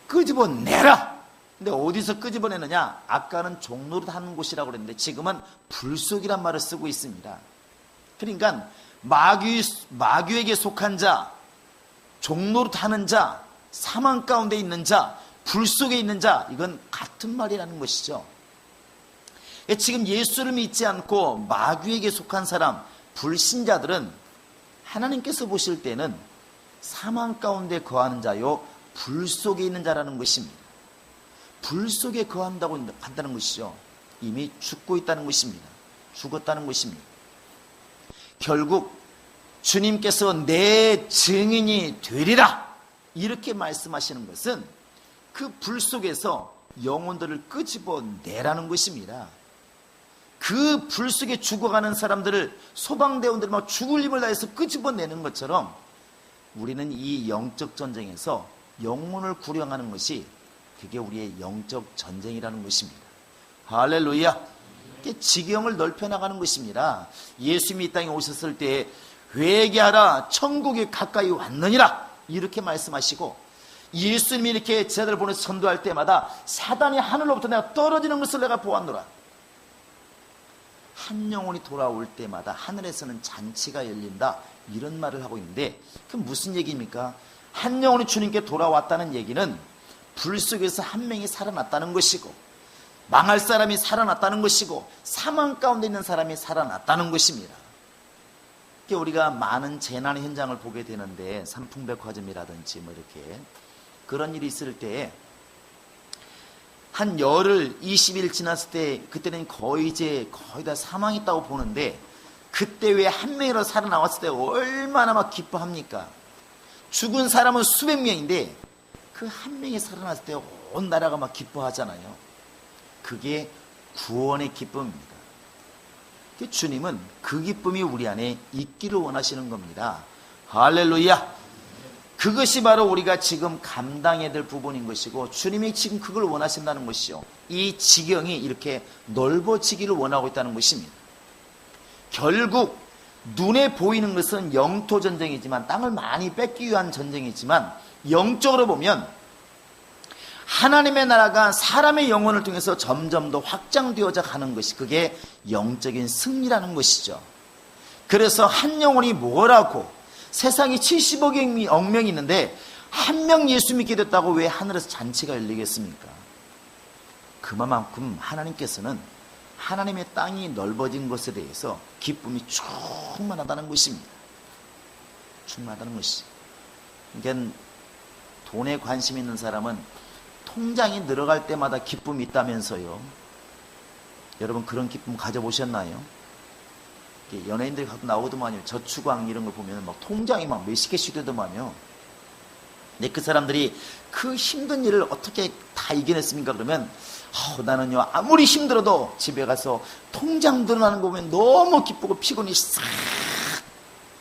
끄집어내라. 근데 어디서 끄집어내느냐? 아까는 종로로 하는 곳이라고 그랬는데 지금은 불속이란 말을 쓰고 있습니다. 그러니까 마귀에게 속한 자, 종로로 타는 자, 사망 가운데 있는 자, 불 속에 있는 자, 이건 같은 말이라는 것이죠. 지금 예수를 믿지 않고 마귀에게 속한 사람, 불신자들은 하나님께서 보실 때는 사망 가운데 거하는 자요, 불 속에 있는 자라는 것입니다. 불 속에 거한다고 한다는 것이죠. 이미 죽고 있다는 것입니다. 죽었다는 것입니다. 결국 주님께서 내 증인이 되리라 이렇게 말씀하시는 것은 그 불 속에서 영혼들을 끄집어내라는 것입니다. 그 불 속에 죽어가는 사람들을 소방대원들이 막 죽을 힘을 다해서 끄집어내는 것처럼 우리는 이 영적 전쟁에서 영혼을 구령하는 것이 그게 우리의 영적 전쟁이라는 것입니다. 할렐루야. 지경을 넓혀나가는 것입니다. 예수님이 이 땅에 오셨을 때 회개하라 천국이 가까이 왔느니라 이렇게 말씀하시고, 예수님이 이렇게 제자들을 보내서 전도할 때마다 사단이 하늘로부터 내가 떨어지는 것을 내가 보았노라. 한 영혼이 돌아올 때마다 하늘에서는 잔치가 열린다 이런 말을 하고 있는데, 그 무슨 얘기입니까? 한 영혼이 주님께 돌아왔다는 얘기는 불 속에서 한 명이 살아났다는 것이고, 망할 사람이 살아났다는 것이고, 사망 가운데 있는 사람이 살아났다는 것입니다. 우리가 많은 재난 현장을 보게 되는데, 삼풍백화점이라든지 뭐 이렇게 그런 일이 있을 때 한 열흘 20일 지났을 때 그때는 거의 다 사망했다고 보는데, 그때 왜 한 명이라도 살아나왔을 때 얼마나 막 기뻐합니까? 죽은 사람은 수백 명인데 그 한 명이 살아났을 때 온 나라가 막 기뻐하잖아요. 그게 구원의 기쁨입니다. 주님은 그 기쁨이 우리 안에 있기를 원하시는 겁니다. 할렐루야. 그것이 바로 우리가 지금 감당해야 될 부분인 것이고, 주님이 지금 그걸 원하신다는 것이죠. 이 지경이 이렇게 넓어지기를 원하고 있다는 것입니다. 결국 눈에 보이는 것은 영토 전쟁이지만, 땅을 많이 뺏기 위한 전쟁이지만, 영적으로 보면 하나님의 나라가 사람의 영혼을 통해서 점점 더 확장되어져 가는 것이, 그게 영적인 승리라는 것이죠. 그래서 한 영혼이 뭐라고, 세상이 70억 명이 있는데 한 명 예수 믿게 됐다고 왜 하늘에서 잔치가 열리겠습니까? 그만큼 하나님께서는 하나님의 땅이 넓어진 것에 대해서 기쁨이 충만하다는 것입니다. 충만하다는 것이죠. 그러니까 돈에 관심 있는 사람은 통장이 늘어갈 때마다 기쁨이 있다면서요. 여러분 그런 기쁨 가져보셨나요? 연예인들이 가끔 나오더만요. 저축왕 이런 걸 보면 막 통장이 막 몇십 개씩 되더만요. 근데 그 사람들이 그 힘든 일을 어떻게 다 이겨냈습니까? 그러면 나는요 아무리 힘들어도 집에 가서 통장 늘어나는 거 보면 너무 기쁘고 피곤이 싹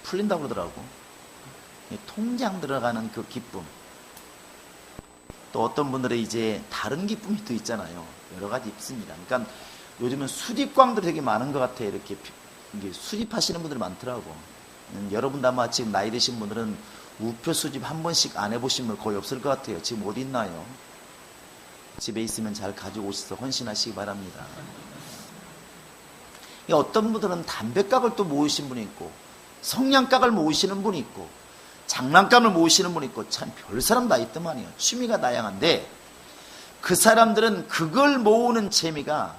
풀린다고 그러더라고. 통장 들어가는 그 기쁨. 또 어떤 분들은 이제 다른 기쁨이 또 있잖아요. 여러 가지 있습니다. 그러니까 요즘은 수집광도 되게 많은 것 같아요. 이렇게 수집하시는 분들이 많더라고. 여러분도 아마 지금 나이 드신 분들은 우표 수집 한 번씩 안 해보신 분 거의 없을 것 같아요. 지금 어디 있나요? 집에 있으면 잘 가지고 오셔서 헌신하시기 바랍니다. 어떤 분들은 담배각을 또 모으신 분이 있고, 성냥각을 모으시는 분이 있고, 장난감을 모으시는 분이 있고, 참 별 사람 다 있더만요. 취미가 다양한데, 그 사람들은 그걸 모으는 재미가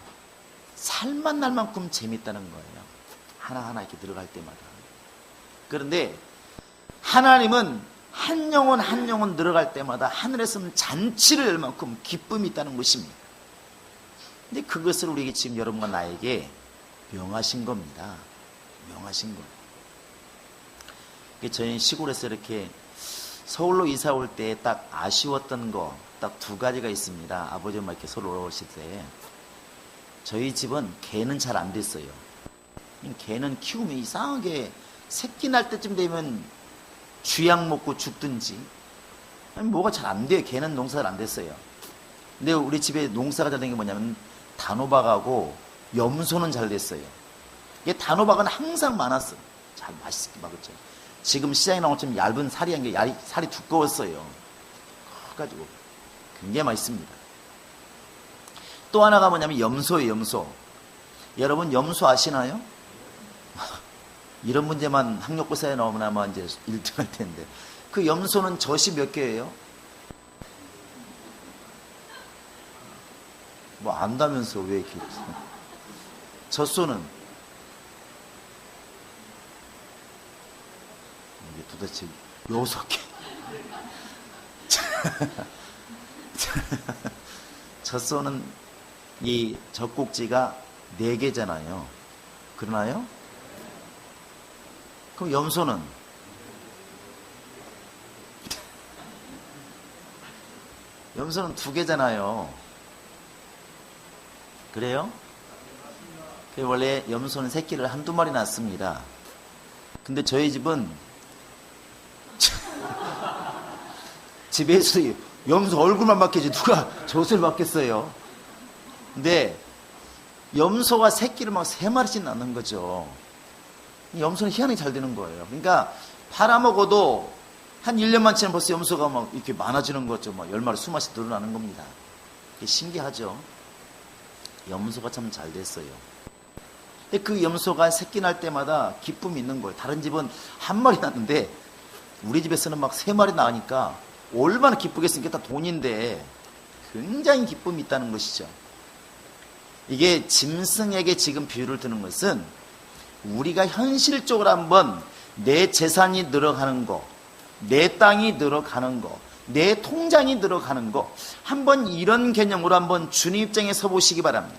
살만 날 만큼 재밌다는 거예요. 하나하나 이렇게 들어갈 때마다. 그런데 하나님은 한 영혼 한 영혼 들어갈 때마다 하늘에서는 잔치를 열 만큼 기쁨이 있다는 것입니다. 근데 그것을 우리에게 지금 여러분과 나에게 명하신 겁니다. 명하신 것. 저희 시골에서 이렇게 서울로 이사 올 때 딱 아쉬웠던 거 딱 두 가지가 있습니다. 아버지가 이렇게 서울 올라오실 때 저희 집은 개는 잘 안 됐어요. 개는 키우면 이상하게 새끼 날 때쯤 되면 쥐약 먹고 죽든지, 아니 뭐가 잘 안 돼요. 개는 농사가 안 됐어요. 근데 우리 집에 농사가 잘 된 게 뭐냐면 단호박하고 염소는 잘 됐어요. 이게 단호박은 항상 많았어. 잘 맛있게 먹었죠. 지금 시장에 나온 좀 얇은 살이 한 게 살이 두꺼웠어요. 커가지고 굉장히 맛있습니다. 또 하나가 뭐냐면 염소예요. 염소. 여러분 염소 아시나요? 이런 문제만 학력고사에 나오면 아마 이제 1등 할 텐데, 그 염소는 젖이 몇 개예요? 뭐 안다면서 왜 이렇게. 젖소는 이게 도대체 6개. 젖소는 이 젖꼭지가 4개잖아요. 그러나요? 그럼 염소는? 염소는 2개잖아요. 그래요? 원래 염소는 새끼를 한두 마리 낳습니다. 근데 저희 집은 집에서 염소 얼굴만 봤겠지 누가 젖을 봤겠어요. 근데 염소가 새끼를 막 3마리씩 낳는 거죠. 염소는 희한하게 잘 되는 거예요. 그러니까 팔아먹어도 한 1년만 지나면 벌써 염소가 막 이렇게 많아지는 거죠. 막 10마리, 20마리씩 늘어나는 겁니다. 신기하죠? 염소가 참 잘 됐어요. 근데 그 염소가 새끼 날 때마다 기쁨이 있는 거예요. 다른 집은 한 마리 낳는데 우리 집에서는 막 3마리 나으니까 얼마나 기쁘겠습니까? 다 돈인데 굉장히 기쁨이 있다는 것이죠. 이게 짐승에게 지금 비유를 드는 것은 우리가 현실적으로 한번 내 재산이 늘어가는 거, 내 땅이 늘어가는 거, 내 통장이 늘어가는 거, 한번 이런 개념으로 한번 주님 입장에 서 보시기 바랍니다.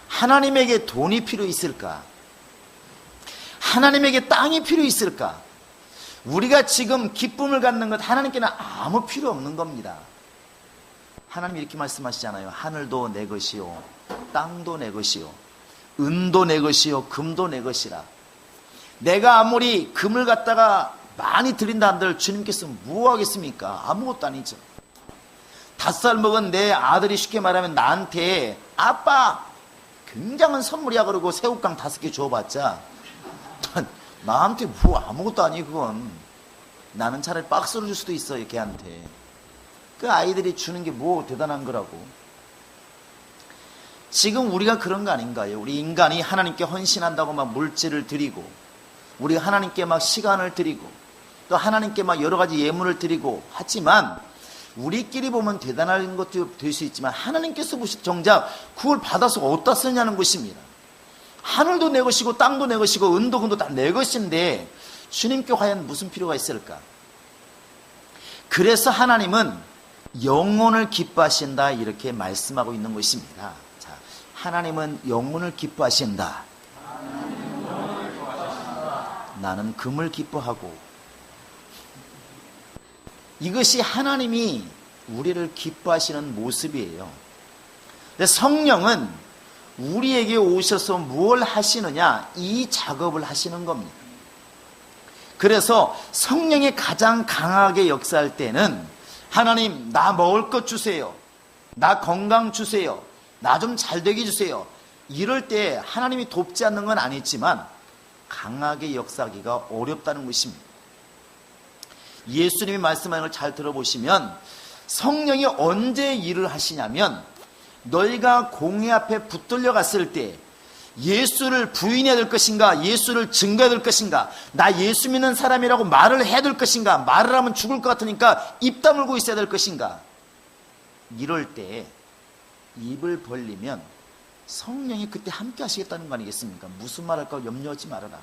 하나님에게 돈이 필요 있을까? 하나님에게 땅이 필요 있을까? 우리가 지금 기쁨을 갖는 것 하나님께는 아무 필요 없는 겁니다. 하나님이 이렇게 말씀하시잖아요. 하늘도 내 것이요, 땅도 내 것이요, 은도 내 것이요, 금도 내 것이라. 내가 아무리 금을 갖다가 많이 드린다 한들 주님께서 뭐 하겠습니까? 아무것도 아니죠. 5살 먹은 내 아들이 쉽게 말하면 나한테 아빠 굉장한 선물이야 그러고 새우깡 5개 줘봤자 나한테 뭐 아무것도 아니. 그건 나는 차라리 박스로 줄 수도 있어요. 걔한테. 그 아이들이 주는 게 뭐 대단한 거라고. 지금 우리가 그런 거 아닌가요? 우리 인간이 하나님께 헌신한다고 막 물질을 드리고, 우리가 하나님께 막 시간을 드리고, 또 하나님께 막 여러 가지 예물을 드리고 하지만, 우리끼리 보면 대단한 것도 될 수 있지만 하나님께서 보실 정작 그걸 받아서 어디다 쓰냐는 것입니다. 하늘도 내 것이고 땅도 내 것이고 은도 금도 다 내 것인데 주님께 과연 무슨 필요가 있을까? 그래서 하나님은 영혼을 기뻐하신다 이렇게 말씀하고 있는 것입니다. 자, 하나님은 영혼을 기뻐하신다. 나는 금을 기뻐하고. 이것이 하나님이 우리를 기뻐하시는 모습이에요. 근데 성령은 우리에게 오셔서 무엇을 하시느냐? 이 작업을 하시는 겁니다. 그래서 성령이 가장 강하게 역사할 때는 하나님 나 먹을 것 주세요. 나 건강 주세요. 나 좀 잘되게 주세요. 이럴 때 하나님이 돕지 않는 건 아니지만 강하게 역사하기가 어렵다는 것입니다. 예수님이 말씀하는 걸 잘 들어보시면 성령이 언제 일을 하시냐면 너희가 공회 앞에 붙들려 갔을 때 예수를 부인해야 될 것인가, 예수를 증거해야 될 것인가, 나 예수 믿는 사람이라고 말을 해야 될 것인가, 말을 하면 죽을 것 같으니까 입 다물고 있어야 될 것인가, 이럴 때 입을 벌리면 성령이 그때 함께 하시겠다는 거 아니겠습니까? 무슨 말 할까 염려하지 말아라.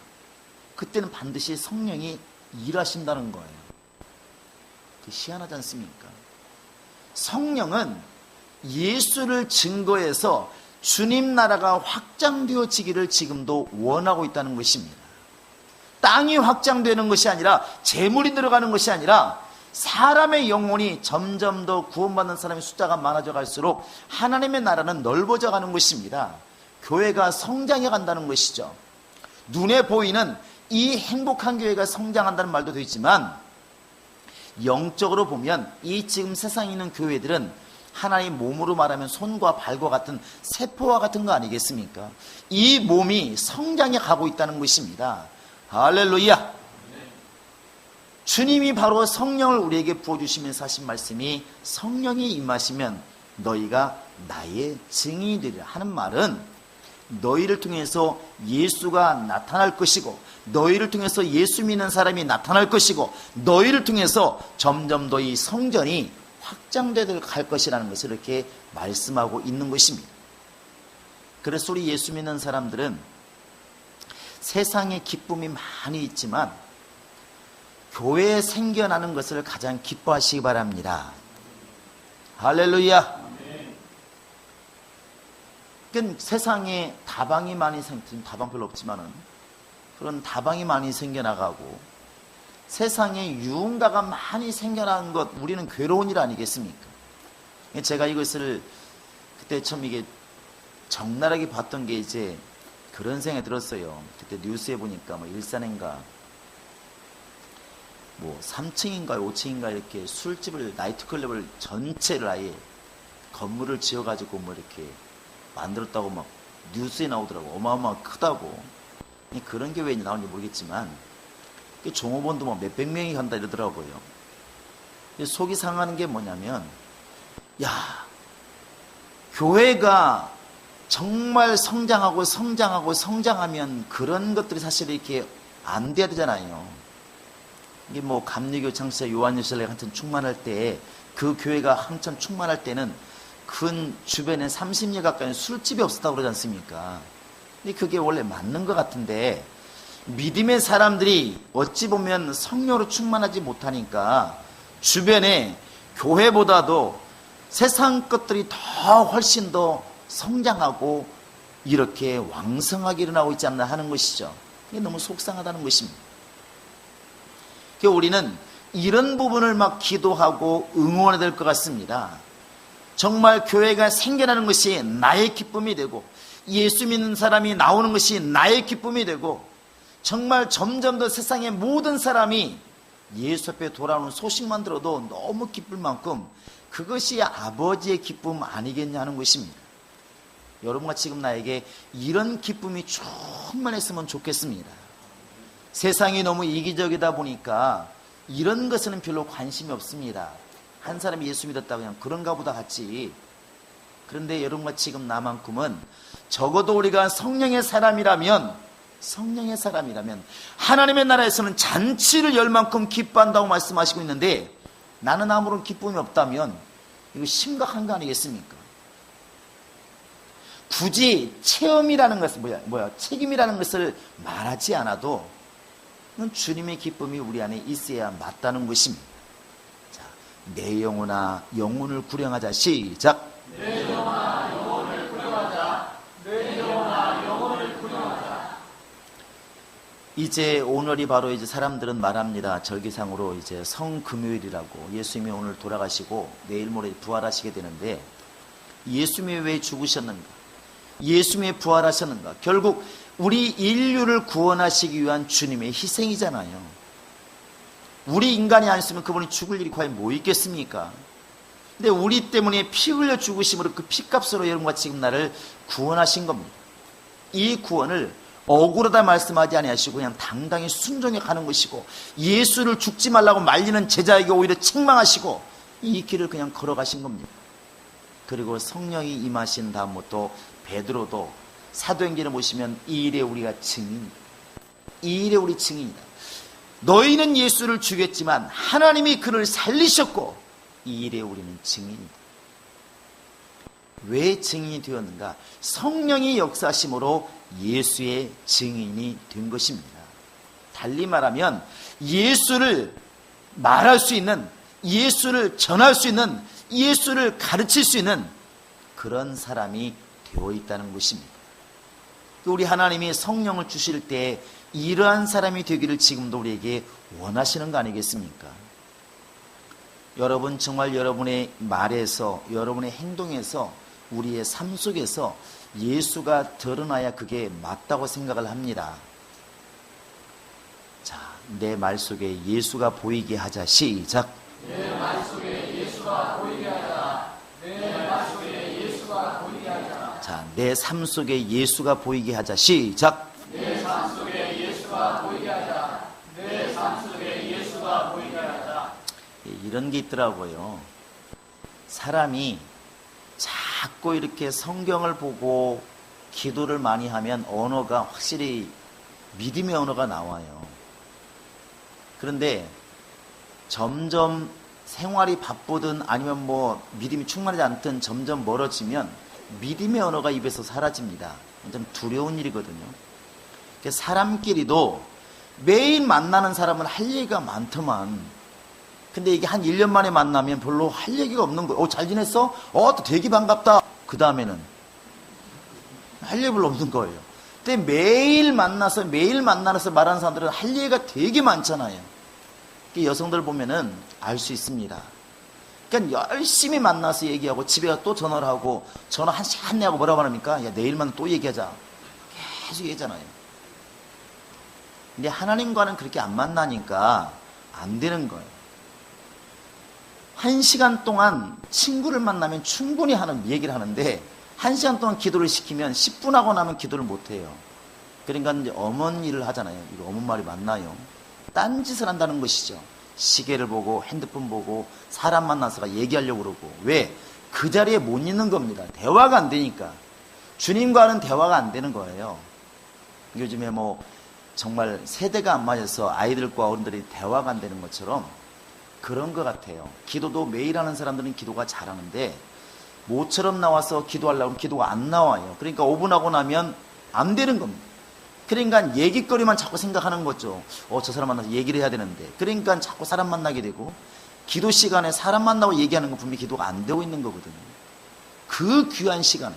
그때는 반드시 성령이 일하신다는 거예요. 희한하지 않습니까? 성령은 예수를 증거해서 주님 나라가 확장되어지기를 지금도 원하고 있다는 것입니다. 땅이 확장되는 것이 아니라 재물이 늘어가는 것이 아니라 사람의 영혼이 점점 더 구원받는 사람의 숫자가 많아져 갈수록 하나님의 나라는 넓어져 가는 것입니다. 교회가 성장해 간다는 것이죠. 눈에 보이는 이 행복한 교회가 성장한다는 말도 되지만 영적으로 보면 이 지금 세상에 있는 교회들은 하나님 몸으로 말하면 손과 발과 같은 세포와 같은 거 아니겠습니까? 이 몸이 성장해 가고 있다는 것입니다. 할렐루야. 주님이 바로 성령을 우리에게 부어주시면서 하신 말씀이 성령이 임하시면 너희가 나의 증인이 되리라 하는 말은 너희를 통해서 예수가 나타날 것이고 너희를 통해서 예수 믿는 사람이 나타날 것이고 너희를 통해서 점점 더 이 성전이 확장되어 갈 것이라는 것을 이렇게 말씀하고 있는 것입니다. 그래서 우리 예수 믿는 사람들은 세상에 기쁨이 많이 있지만 교회에 생겨나는 것을 가장 기뻐하시기 바랍니다. 할렐루야. 그러니까 세상에 다방이 많이 다방 별로 없지만은 그런 다방이 많이 생겨나가고 세상에 유흥가가 많이 생겨나는 것, 우리는 괴로운 일 아니겠습니까? 제가 이것을 그때 처음 이게 적나라하게 봤던 게 이제 그런 생각이 들었어요. 그때 뉴스에 보니까 뭐 일산인가 뭐 3층인가 5층인가 이렇게 술집을, 나이트클럽을 전체를 아예 건물을 지어가지고 뭐 이렇게 만들었다고 막 뉴스에 나오더라고. 어마어마하게 크다고. 그런 게 왜 나오는지 모르겠지만 종업원도 뭐 몇백 명이 간다 이러더라고요. 속이 상하는 게 뭐냐면, 야, 교회가 정말 성장하면 그런 것들이 사실 이렇게 안 돼야 되잖아요. 이게 뭐 감리교 창시자 요한일서가 한참 충만할 때, 그 교회가 한참 충만할 때는 근 주변에 30리 가까이 술집이 없었다고 그러지 않습니까? 근데 그게 원래 맞는 것 같은데, 믿음의 사람들이 어찌 보면 성령으로 충만하지 못하니까 주변에 교회보다도 세상 것들이 더 훨씬 더 성장하고 이렇게 왕성하게 일어나고 있지 않나 하는 것이죠. 이게 너무 속상하다는 것입니다. 그래서 우리는 이런 부분을 막 기도하고 응원해야 될 것 같습니다. 정말 교회가 생겨나는 것이 나의 기쁨이 되고 예수 믿는 사람이 나오는 것이 나의 기쁨이 되고 정말 점점 더 세상의 모든 사람이 예수 앞에 돌아오는 소식만 들어도 너무 기쁠 만큼 그것이 아버지의 기쁨 아니겠냐 하는 것입니다. 여러분과 지금 나에게 이런 기쁨이 충만했으면 좋겠습니다. 세상이 너무 이기적이다 보니까 이런 것에는 별로 관심이 없습니다. 한 사람이 예수 믿었다고 그냥 그런가 보다 같지. 그런데 여러분과 지금 나만큼은 적어도 우리가 성령의 사람이라면 하나님의 나라에서는 잔치를 열 만큼 기뻐한다고 말씀하시고 있는데 나는 아무런 기쁨이 없다면 이거 심각한 거 아니겠습니까? 굳이 체험이라는 것을 책임이라는 것을 말하지 않아도 주님의 기쁨이 우리 안에 있어야 맞다는 것입니다. 자, 내 영혼아 영혼을 구령하자. 시작. 내 영혼아 영혼을 구령하자. 내 영혼아 영혼을 구령하자. 이제 오늘이 바로 이제 사람들은 말합니다. 절기상으로 이제 성금요일이라고. 예수님이 오늘 돌아가시고 내일 모레 부활하시게 되는데 예수님이 왜 죽으셨는가? 예수님이 부활하셨는가? 결국 우리 인류를 구원하시기 위한 주님의 희생이잖아요. 우리 인간이 아니었으면 그분이 죽을 일이 과연 뭐 있겠습니까? 근데 우리 때문에 피 흘려 죽으심으로 그 피값으로 여러분과 지금 나를 구원하신 겁니다. 이 구원을 억울하다 말씀하지 아니하시고 그냥 당당히 순종해 가는 것이고 예수를 죽지 말라고 말리는 제자에게 오히려 책망하시고 이 길을 그냥 걸어가신 겁니다. 그리고 성령이 임하신 다음부터 베드로도 사도행전을 보시면 이 일에 우리가 증인이다. 이 일에 우리 증인이다. 너희는 예수를 죽였지만 하나님이 그를 살리셨고 이 일에 우리는 증인이다. 왜 증인이 되었는가? 성령이 역사하심으로 예수의 증인이 된 것입니다. 달리 말하면 예수를 말할 수 있는, 예수를 전할 수 있는, 예수를 가르칠 수 있는 그런 사람이 되어 있다는 것입니다. 우리 하나님이 성령을 주실 때 이러한 사람이 되기를 지금도 우리에게 원하시는 거 아니겠습니까? 여러분 정말 여러분의 말에서, 여러분의 행동에서, 우리의 삶 속에서 예수가 드러나야 그게 맞다고 생각을 합니다. 자, 내 말 속에 예수가 보이게 하자. 시작. 내 말 속에 예수가 보이게 하자. 내 말 속에 예수가 보이게 하자. 자, 내 삶 속에 예수가 보이게 하자. 시작. 내 삶 속에 예수가 보이게 하자. 내 삶 속에 예수가 보이게 하자. 이런 게 있더라고요. 사람이 자꾸 이렇게 성경을 보고 기도를 많이 하면 언어가 확실히 믿음의 언어가 나와요. 그런데 점점 생활이 바쁘든 아니면 뭐 믿음이 충만하지 않든 점점 멀어지면 믿음의 언어가 입에서 사라집니다. 좀 두려운 일이거든요. 사람끼리도 매일 만나는 사람은 할 얘기가 많더만, 근데 이게 한 1년 만에 만나면 별로 할 얘기가 없는 거예요. 잘 지냈어? 또 되게 반갑다. 그 다음에는 할 얘기 별로 없는 거예요. 근데 매일 만나서 말하는 사람들은 할 얘기가 되게 많잖아요. 여성들 보면은 알 수 있습니다. 그러니까 열심히 만나서 얘기하고 집에 가서 또 전화를 하고, 전화 한 시간 내고 뭐라고 합니까? 야, 내일만 또 얘기하자. 계속 얘기하잖아요. 근데 하나님과는 그렇게 안 만나니까 안 되는 거예요. 1시간 동안 친구를 만나면 충분히 얘기를 하는데, 1시간 동안 기도를 시키면 10분 하고 나면 기도를 못 해요. 그러니까 이제 어머니 일을 하잖아요. 이거 어머니 말이 맞나요? 딴짓을 한다는 것이죠. 시계를 보고 핸드폰 보고 사람 만나서 얘기하려고 그러고. 왜? 그 자리에 못 있는 겁니다. 대화가 안 되니까. 주님과는 대화가 안 되는 거예요. 요즘에 뭐 정말 세대가 안 맞아서 아이들과 어른들이 대화가 안 되는 것처럼 그런 것 같아요. 기도도 매일 하는 사람들은 기도가 잘하는데, 모처럼 나와서 기도하려고 하면 기도가 안 나와요. 그러니까 5분 하고 나면 안 되는 겁니다. 그러니까 얘기거리만 자꾸 생각하는 거죠. 저 사람 만나서 얘기를 해야 되는데. 그러니까 자꾸 사람 만나게 되고, 기도 시간에 사람 만나고 얘기하는 건 분명히 기도가 안 되고 있는 거거든요. 그 귀한 시간에,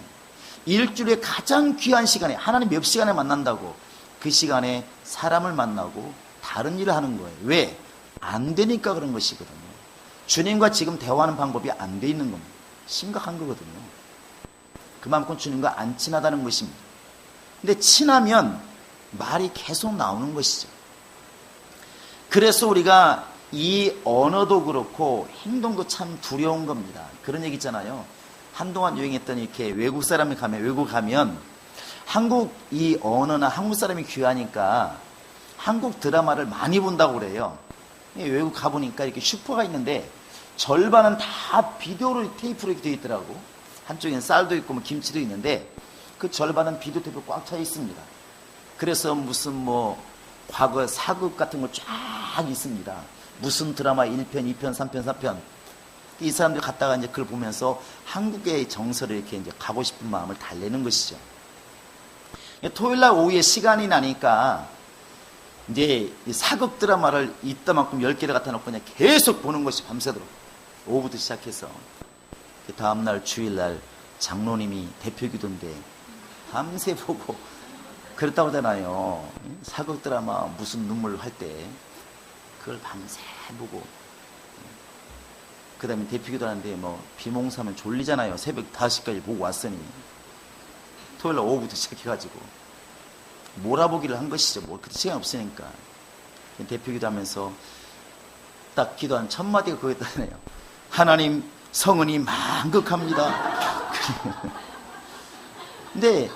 일주일에 가장 귀한 시간에, 하나님 몇 시간에 만난다고, 그 시간에 사람을 만나고 다른 일을 하는 거예요. 왜? 안 되니까 그런 것이거든요. 주님과 지금 대화하는 방법이 안 돼 있는 겁니다. 심각한 거거든요. 그만큼 주님과 안 친하다는 것입니다. 근데 친하면 말이 계속 나오는 것이죠. 그래서 우리가 이 언어도 그렇고 행동도 참 두려운 겁니다. 그런 얘기 있잖아요. 한동안 유행했던, 이렇게 외국 사람이 가면, 외국 가면 한국 이 언어나 한국 사람이 귀하니까 한국 드라마를 많이 본다고 그래요. 외국 가보니까 이렇게 슈퍼가 있는데 절반은 다 비디오로, 테이프로 이렇게 되어 있더라고. 한쪽에는 쌀도 있고 뭐 김치도 있는데 그 절반은 비디오 테이프 꽉 차 있습니다. 그래서 무슨 뭐 과거 사극 같은 거 쫙 있습니다. 무슨 드라마 1편, 2편, 3편, 4편. 이 사람들이 갔다가 이제 그걸 보면서 한국의 정서를 이렇게 이제 가고 싶은 마음을 달래는 것이죠. 토요일 날 오후에 시간이 나니까 이제 이 사극 드라마를 이따만큼 10개를 갖다 놓고 그냥 계속 보는 것이 밤새도록. 오후부터 시작해서. 다음날 주일날 장로님이 대표 기도인데 밤새 보고 그렇다고 하잖아요. 사극 드라마 무슨 눈물 할 때 그걸 밤새 보고, 그 다음에 대표 기도 하는데 뭐 비몽사면 졸리잖아요. 새벽 5시까지 보고 왔으니 토요일날 오후부터 시작해가지고 몰아보기를 한 것이죠. 뭐 그때 시간 없으니까. 대표 기도하면서 딱 기도한 첫 마디가 그거였다네요. 하나님, 성은이 만극합니다. 근데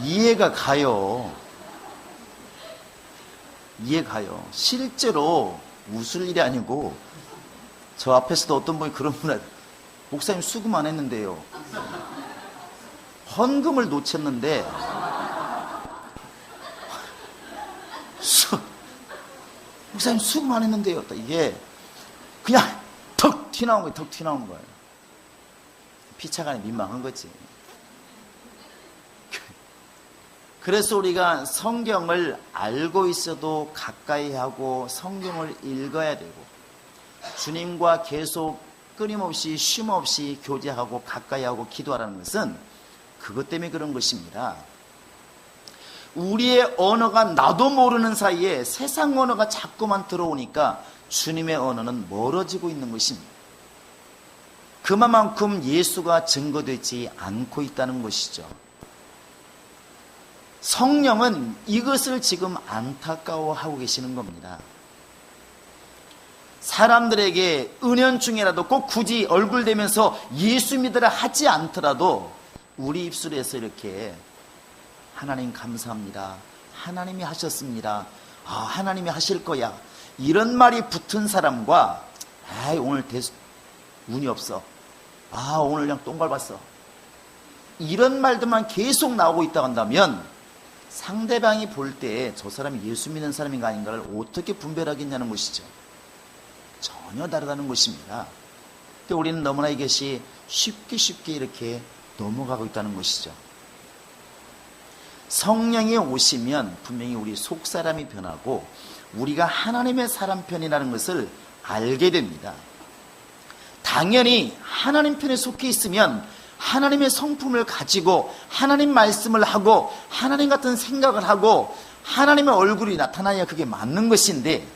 이해가 가요. 실제로 웃을 일이 아니고, 저 앞에서도 어떤 분이 그런 분한테, 목사님 수금 안 했는데요. 헌금을 놓쳤는데 목사님 수금 안 했는데요. 이게 그냥 턱 튀나온 거예요. 피차간에 민망한 거지. 그래서 우리가 성경을 알고 있어도 가까이 하고 성경을 읽어야 되고, 주님과 계속 끊임없이 쉼없이 교제하고 가까이 하고 기도하라는 것은 그것 때문에 그런 것입니다. 우리의 언어가 나도 모르는 사이에 세상 언어가 자꾸만 들어오니까 주님의 언어는 멀어지고 있는 것입니다. 그만큼 예수가 증거되지 않고 있다는 것이죠. 성령은 이것을 지금 안타까워하고 계시는 겁니다. 사람들에게 은연중에라도 꼭 굳이 얼굴 대면서 예수 믿으라 하지 않더라도 우리 입술에서 이렇게 하나님 감사합니다, 하나님이 하셨습니다, 하나님이 하실 거야, 이런 말이 붙은 사람과 오늘 운이 없어, 오늘 그냥 똥 밟았어, 이런 말들만 계속 나오고 있다고 한다면 상대방이 볼 때 저 사람이 예수 믿는 사람인가 아닌가를 어떻게 분별하겠냐는 것이죠. 전혀 다르다는 것입니다. 근데 우리는 너무나 이것이 쉽게 이렇게 넘어가고 있다는 것이죠. 성령이 오시면 분명히 우리 속사람이 변하고 우리가 하나님의 사람 편이라는 것을 알게 됩니다. 당연히 하나님 편에 속해 있으면 하나님의 성품을 가지고 하나님 말씀을 하고 하나님 같은 생각을 하고 하나님의 얼굴이 나타나야 그게 맞는 것인데,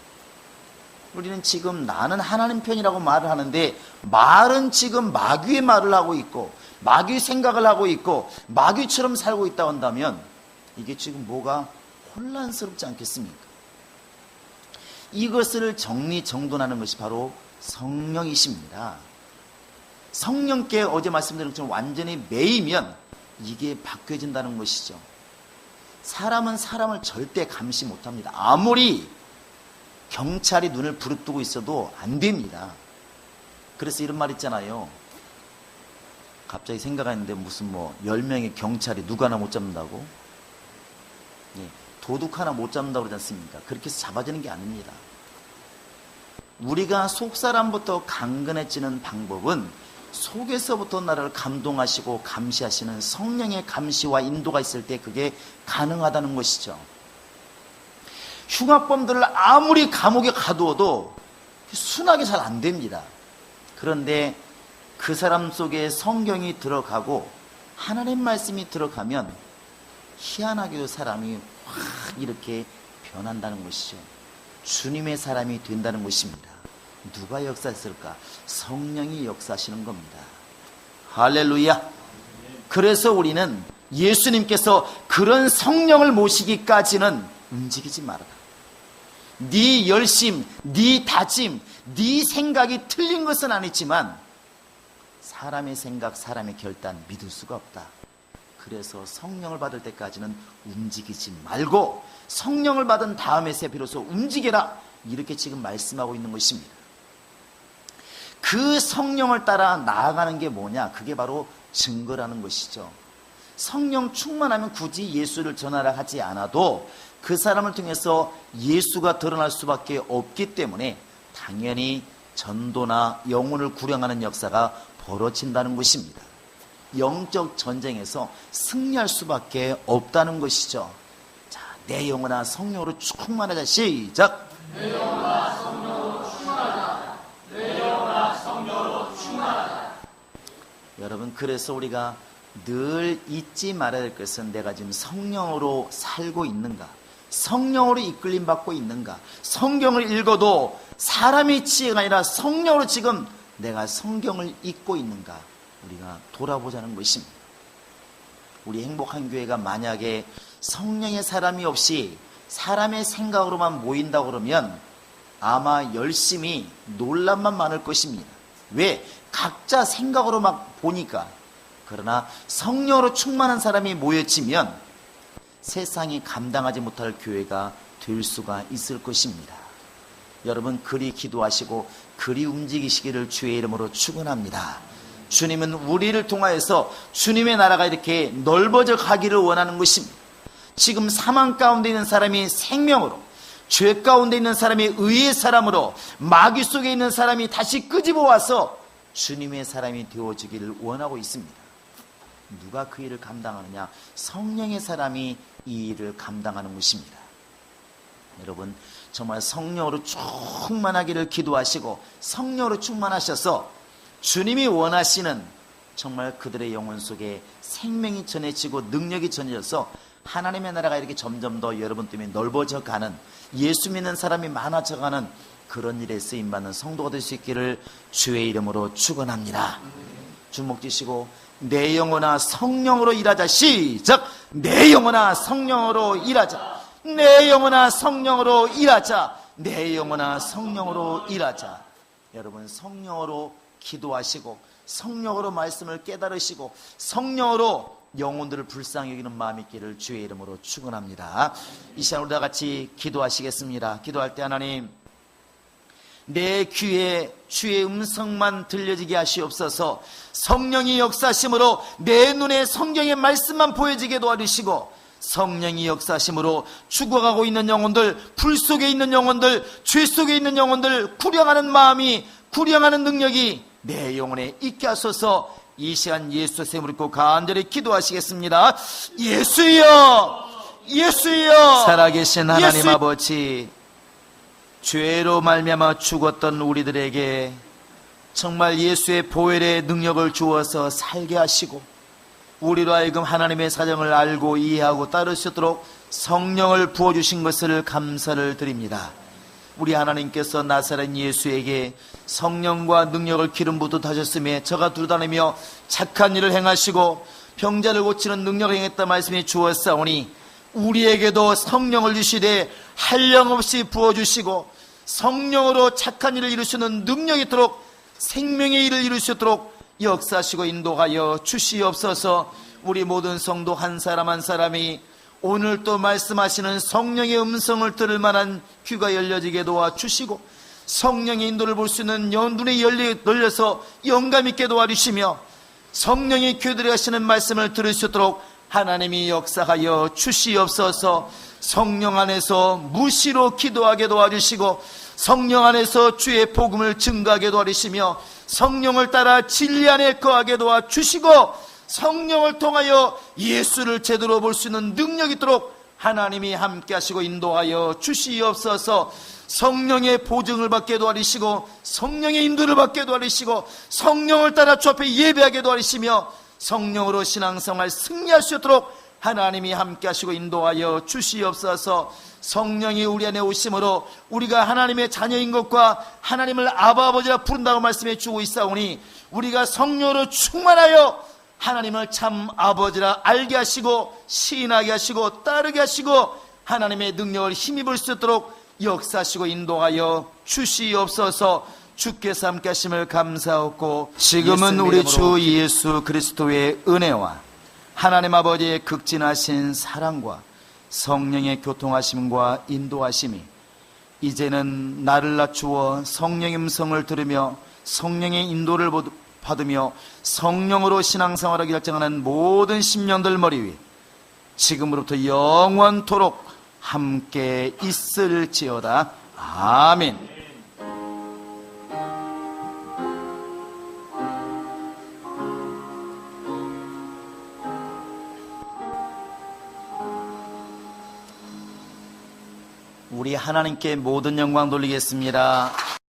우리는 지금 나는 하나님 편이라고 말을 하는데 말은 지금 마귀의 말을 하고 있고 마귀 생각을 하고 있고 마귀처럼 살고 있다고 한다면 이게 지금 뭐가 혼란스럽지 않겠습니까? 이것을 정리정돈하는 것이 바로 성령이십니다. 성령께 어제 말씀드린 것처럼 완전히 매이면 이게 바뀌어진다는 것이죠. 사람은 사람을 절대 감시 못합니다. 아무리 경찰이 눈을 부릅뜨고 있어도 안 됩니다. 그래서 이런 말 있잖아요. 갑자기 생각했는데 무슨 10명의 경찰이 누구 하나 못 잡는다고? 도둑 하나 못 잡는다고 그러지 않습니까? 그렇게 해서 잡아지는 게 아닙니다. 우리가 속사람부터 강건해지는 방법은 속에서부터 나를 감동하시고 감시하시는 성령의 감시와 인도가 있을 때 그게 가능하다는 것이죠. 흉악범들을 아무리 감옥에 가두어도 순하게 잘 안 됩니다. 그런데 그 사람 속에 성경이 들어가고 하나님 말씀이 들어가면 희한하게도 사람이 확 이렇게 변한다는 것이죠. 주님의 사람이 된다는 것입니다. 누가 역사했을까? 성령이 역사하시는 겁니다. 할렐루야. 그래서 우리는 예수님께서 그런 성령을 모시기까지는 움직이지 말아라. 네 열심, 네 다짐, 네 생각이 틀린 것은 아니지만 사람의 생각, 사람의 결단 믿을 수가 없다. 그래서 성령을 받을 때까지는 움직이지 말고 성령을 받은 다음에 비로소 움직여라. 이렇게 지금 말씀하고 있는 것입니다. 그 성령을 따라 나아가는 게 뭐냐? 그게 바로 증거라는 것이죠. 성령 충만하면 굳이 예수를 전하라 하지 않아도 그 사람을 통해서 예수가 드러날 수밖에 없기 때문에 당연히 전도나 영혼을 구령하는 역사가 벌어진다는 것입니다. 영적 전쟁에서 승리할 수밖에 없다는 것이죠. 자, 내 영혼아 성령으로 충만하자. 시작. 내 영혼아 성령으로 충만하자. 내 영혼아 성령으로 충만하자. 여러분, 그래서 우리가 늘 잊지 말아야 될 것은 내가 지금 성령으로 살고 있는가, 성령으로 이끌림 받고 있는가, 성경을 읽어도 사람의 지혜가 아니라 성령으로 지금 내가 성경을 읽고 있는가, 우리가 돌아보자는 것입니다. 우리 행복한 교회가 만약에 성령의 사람이 없이 사람의 생각으로만 모인다고 그러면 아마 열심히 논란만 많을 것입니다. 왜? 각자 생각으로 막 보니까. 그러나 성령으로 충만한 사람이 모여지면 세상이 감당하지 못할 교회가 될 수가 있을 것입니다. 여러분, 그리 기도하시고 그리 움직이시기를 주의 이름으로 축원합니다. 주님은 우리를 통하여서 주님의 나라가 이렇게 넓어져 가기를 원하는 것입니다. 지금 사망 가운데 있는 사람이 생명으로, 죄 가운데 있는 사람이 의의 사람으로, 마귀 속에 있는 사람이 다시 끄집어 와서 주님의 사람이 되어지기를 원하고 있습니다. 누가 그 일을 감당하느냐? 성령의 사람이 이 일을 감당하는 것입니다. 여러분, 정말 성령으로 충만하기를 기도하시고 성령으로 충만하셔서 주님이 원하시는 정말 그들의 영혼 속에 생명이 전해지고 능력이 전해져서 하나님의 나라가 이렇게 점점 더 여러분 때문에 넓어져 가는, 예수 믿는 사람이 많아져 가는 그런 일에 쓰임받는 성도가 될 수 있기를 주의 이름으로 축원합니다. 주목 주시고 내 영혼아 성령으로 일하자. 시작. 내 영혼아 성령으로 일하자. 내 영혼아 성령으로 일하자. 내 영혼아 성령으로 일하자. 여러분, 성령으로 기도하시고 성령으로 말씀을 깨달으시고 성령으로 영혼들을 불쌍히 여기는 마음이 있기를 주의 이름으로 축원합니다. 이 시간 우리 다 같이 기도하시겠습니다. 기도할 때 하나님, 내 귀에 주의 음성만 들려지게 하시옵소서. 성령이 역사심으로 내 눈에 성경의 말씀만 보여지게 도와주시고 성령이 역사심으로 죽어가고 있는 영혼들, 불 속에 있는 영혼들, 죄 속에 있는 영혼들 구령하는 마음이, 구령하는 능력이 내 영혼에 있게 하소서. 이 시간 예수 세무를 믿고 간절히 기도하시겠습니다. 예수여, 예수여. 살아계신 하나님 예수. 아버지, 죄로 말미암아 죽었던 우리들에게 정말 예수의 보혈의 능력을 주어서 살게 하시고, 우리로 하여금 하나님의 사정을 알고 이해하고 따를 수 있도록 성령을 부어주신 것을 감사를 드립니다. 우리 하나님께서 나사렛 예수에게 성령과 능력을 기름 부듯 하셨음에 저가 두루다니며 착한 일을 행하시고 병자를 고치는 능력을 행했다 말씀이 주었사오니, 우리에게도 성령을 주시되 한량없이 부어주시고 성령으로 착한 일을 이룰 수 있는 능력이 있도록, 생명의 일을 이룰 수 있도록 역사하시고 인도하여 주시옵소서. 우리 모든 성도 한 사람 한 사람이 오늘 또 말씀하시는 성령의 음성을 들을 만한 귀가 열려지게 도와주시고, 성령의 인도를 볼 수 있는 눈이 열려서 영감 있게 도와주시며, 성령이 교들이 하시는 말씀을 들을 수 있도록 하나님이 역사하여 주시옵소서. 성령 안에서 무시로 기도하게 도와주시고, 성령 안에서 주의 복음을 증가하게 도와주시며, 성령을 따라 진리 안에 거하게 도와주시고, 성령을 통하여 예수를 제대로 볼 수 있는 능력이 있도록 하나님이 함께 하시고 인도하여 주시옵소서. 성령의 보증을 받게 도와주시고, 성령의 인도를 받게 도와주시고, 성령을 따라 주 앞에 예배하게 도와주시며, 성령으로 신앙생활 승리할 수 있도록 하나님이 함께 하시고 인도하여 주시옵소서. 성령이 우리 안에 오심으로 우리가 하나님의 자녀인 것과 하나님을 아바 아버지라 부른다고 말씀해 주고 있사오니, 우리가 성령으로 충만하여 하나님을 참 아버지라 알게 하시고 시인하게 하시고 따르게 하시고 하나님의 능력을 힘입을 수 있도록 역사하시고 인도하여 주시옵소서. 주께서 함께 하심을 감사하고, 지금은 우리 주 예수 그리스도의 은혜와 하나님 아버지의 극진하신 사랑과 성령의 교통하심과 인도하심이 이제는 나를 낮추어 성령의 음성을 들으며 성령의 인도를 받으며 성령으로 신앙생활하기 결정하는 모든 심령들 머리 위에 지금으로부터 영원토록 함께 있을지어다. 아멘. 우리 하나님께 모든 영광 돌리겠습니다.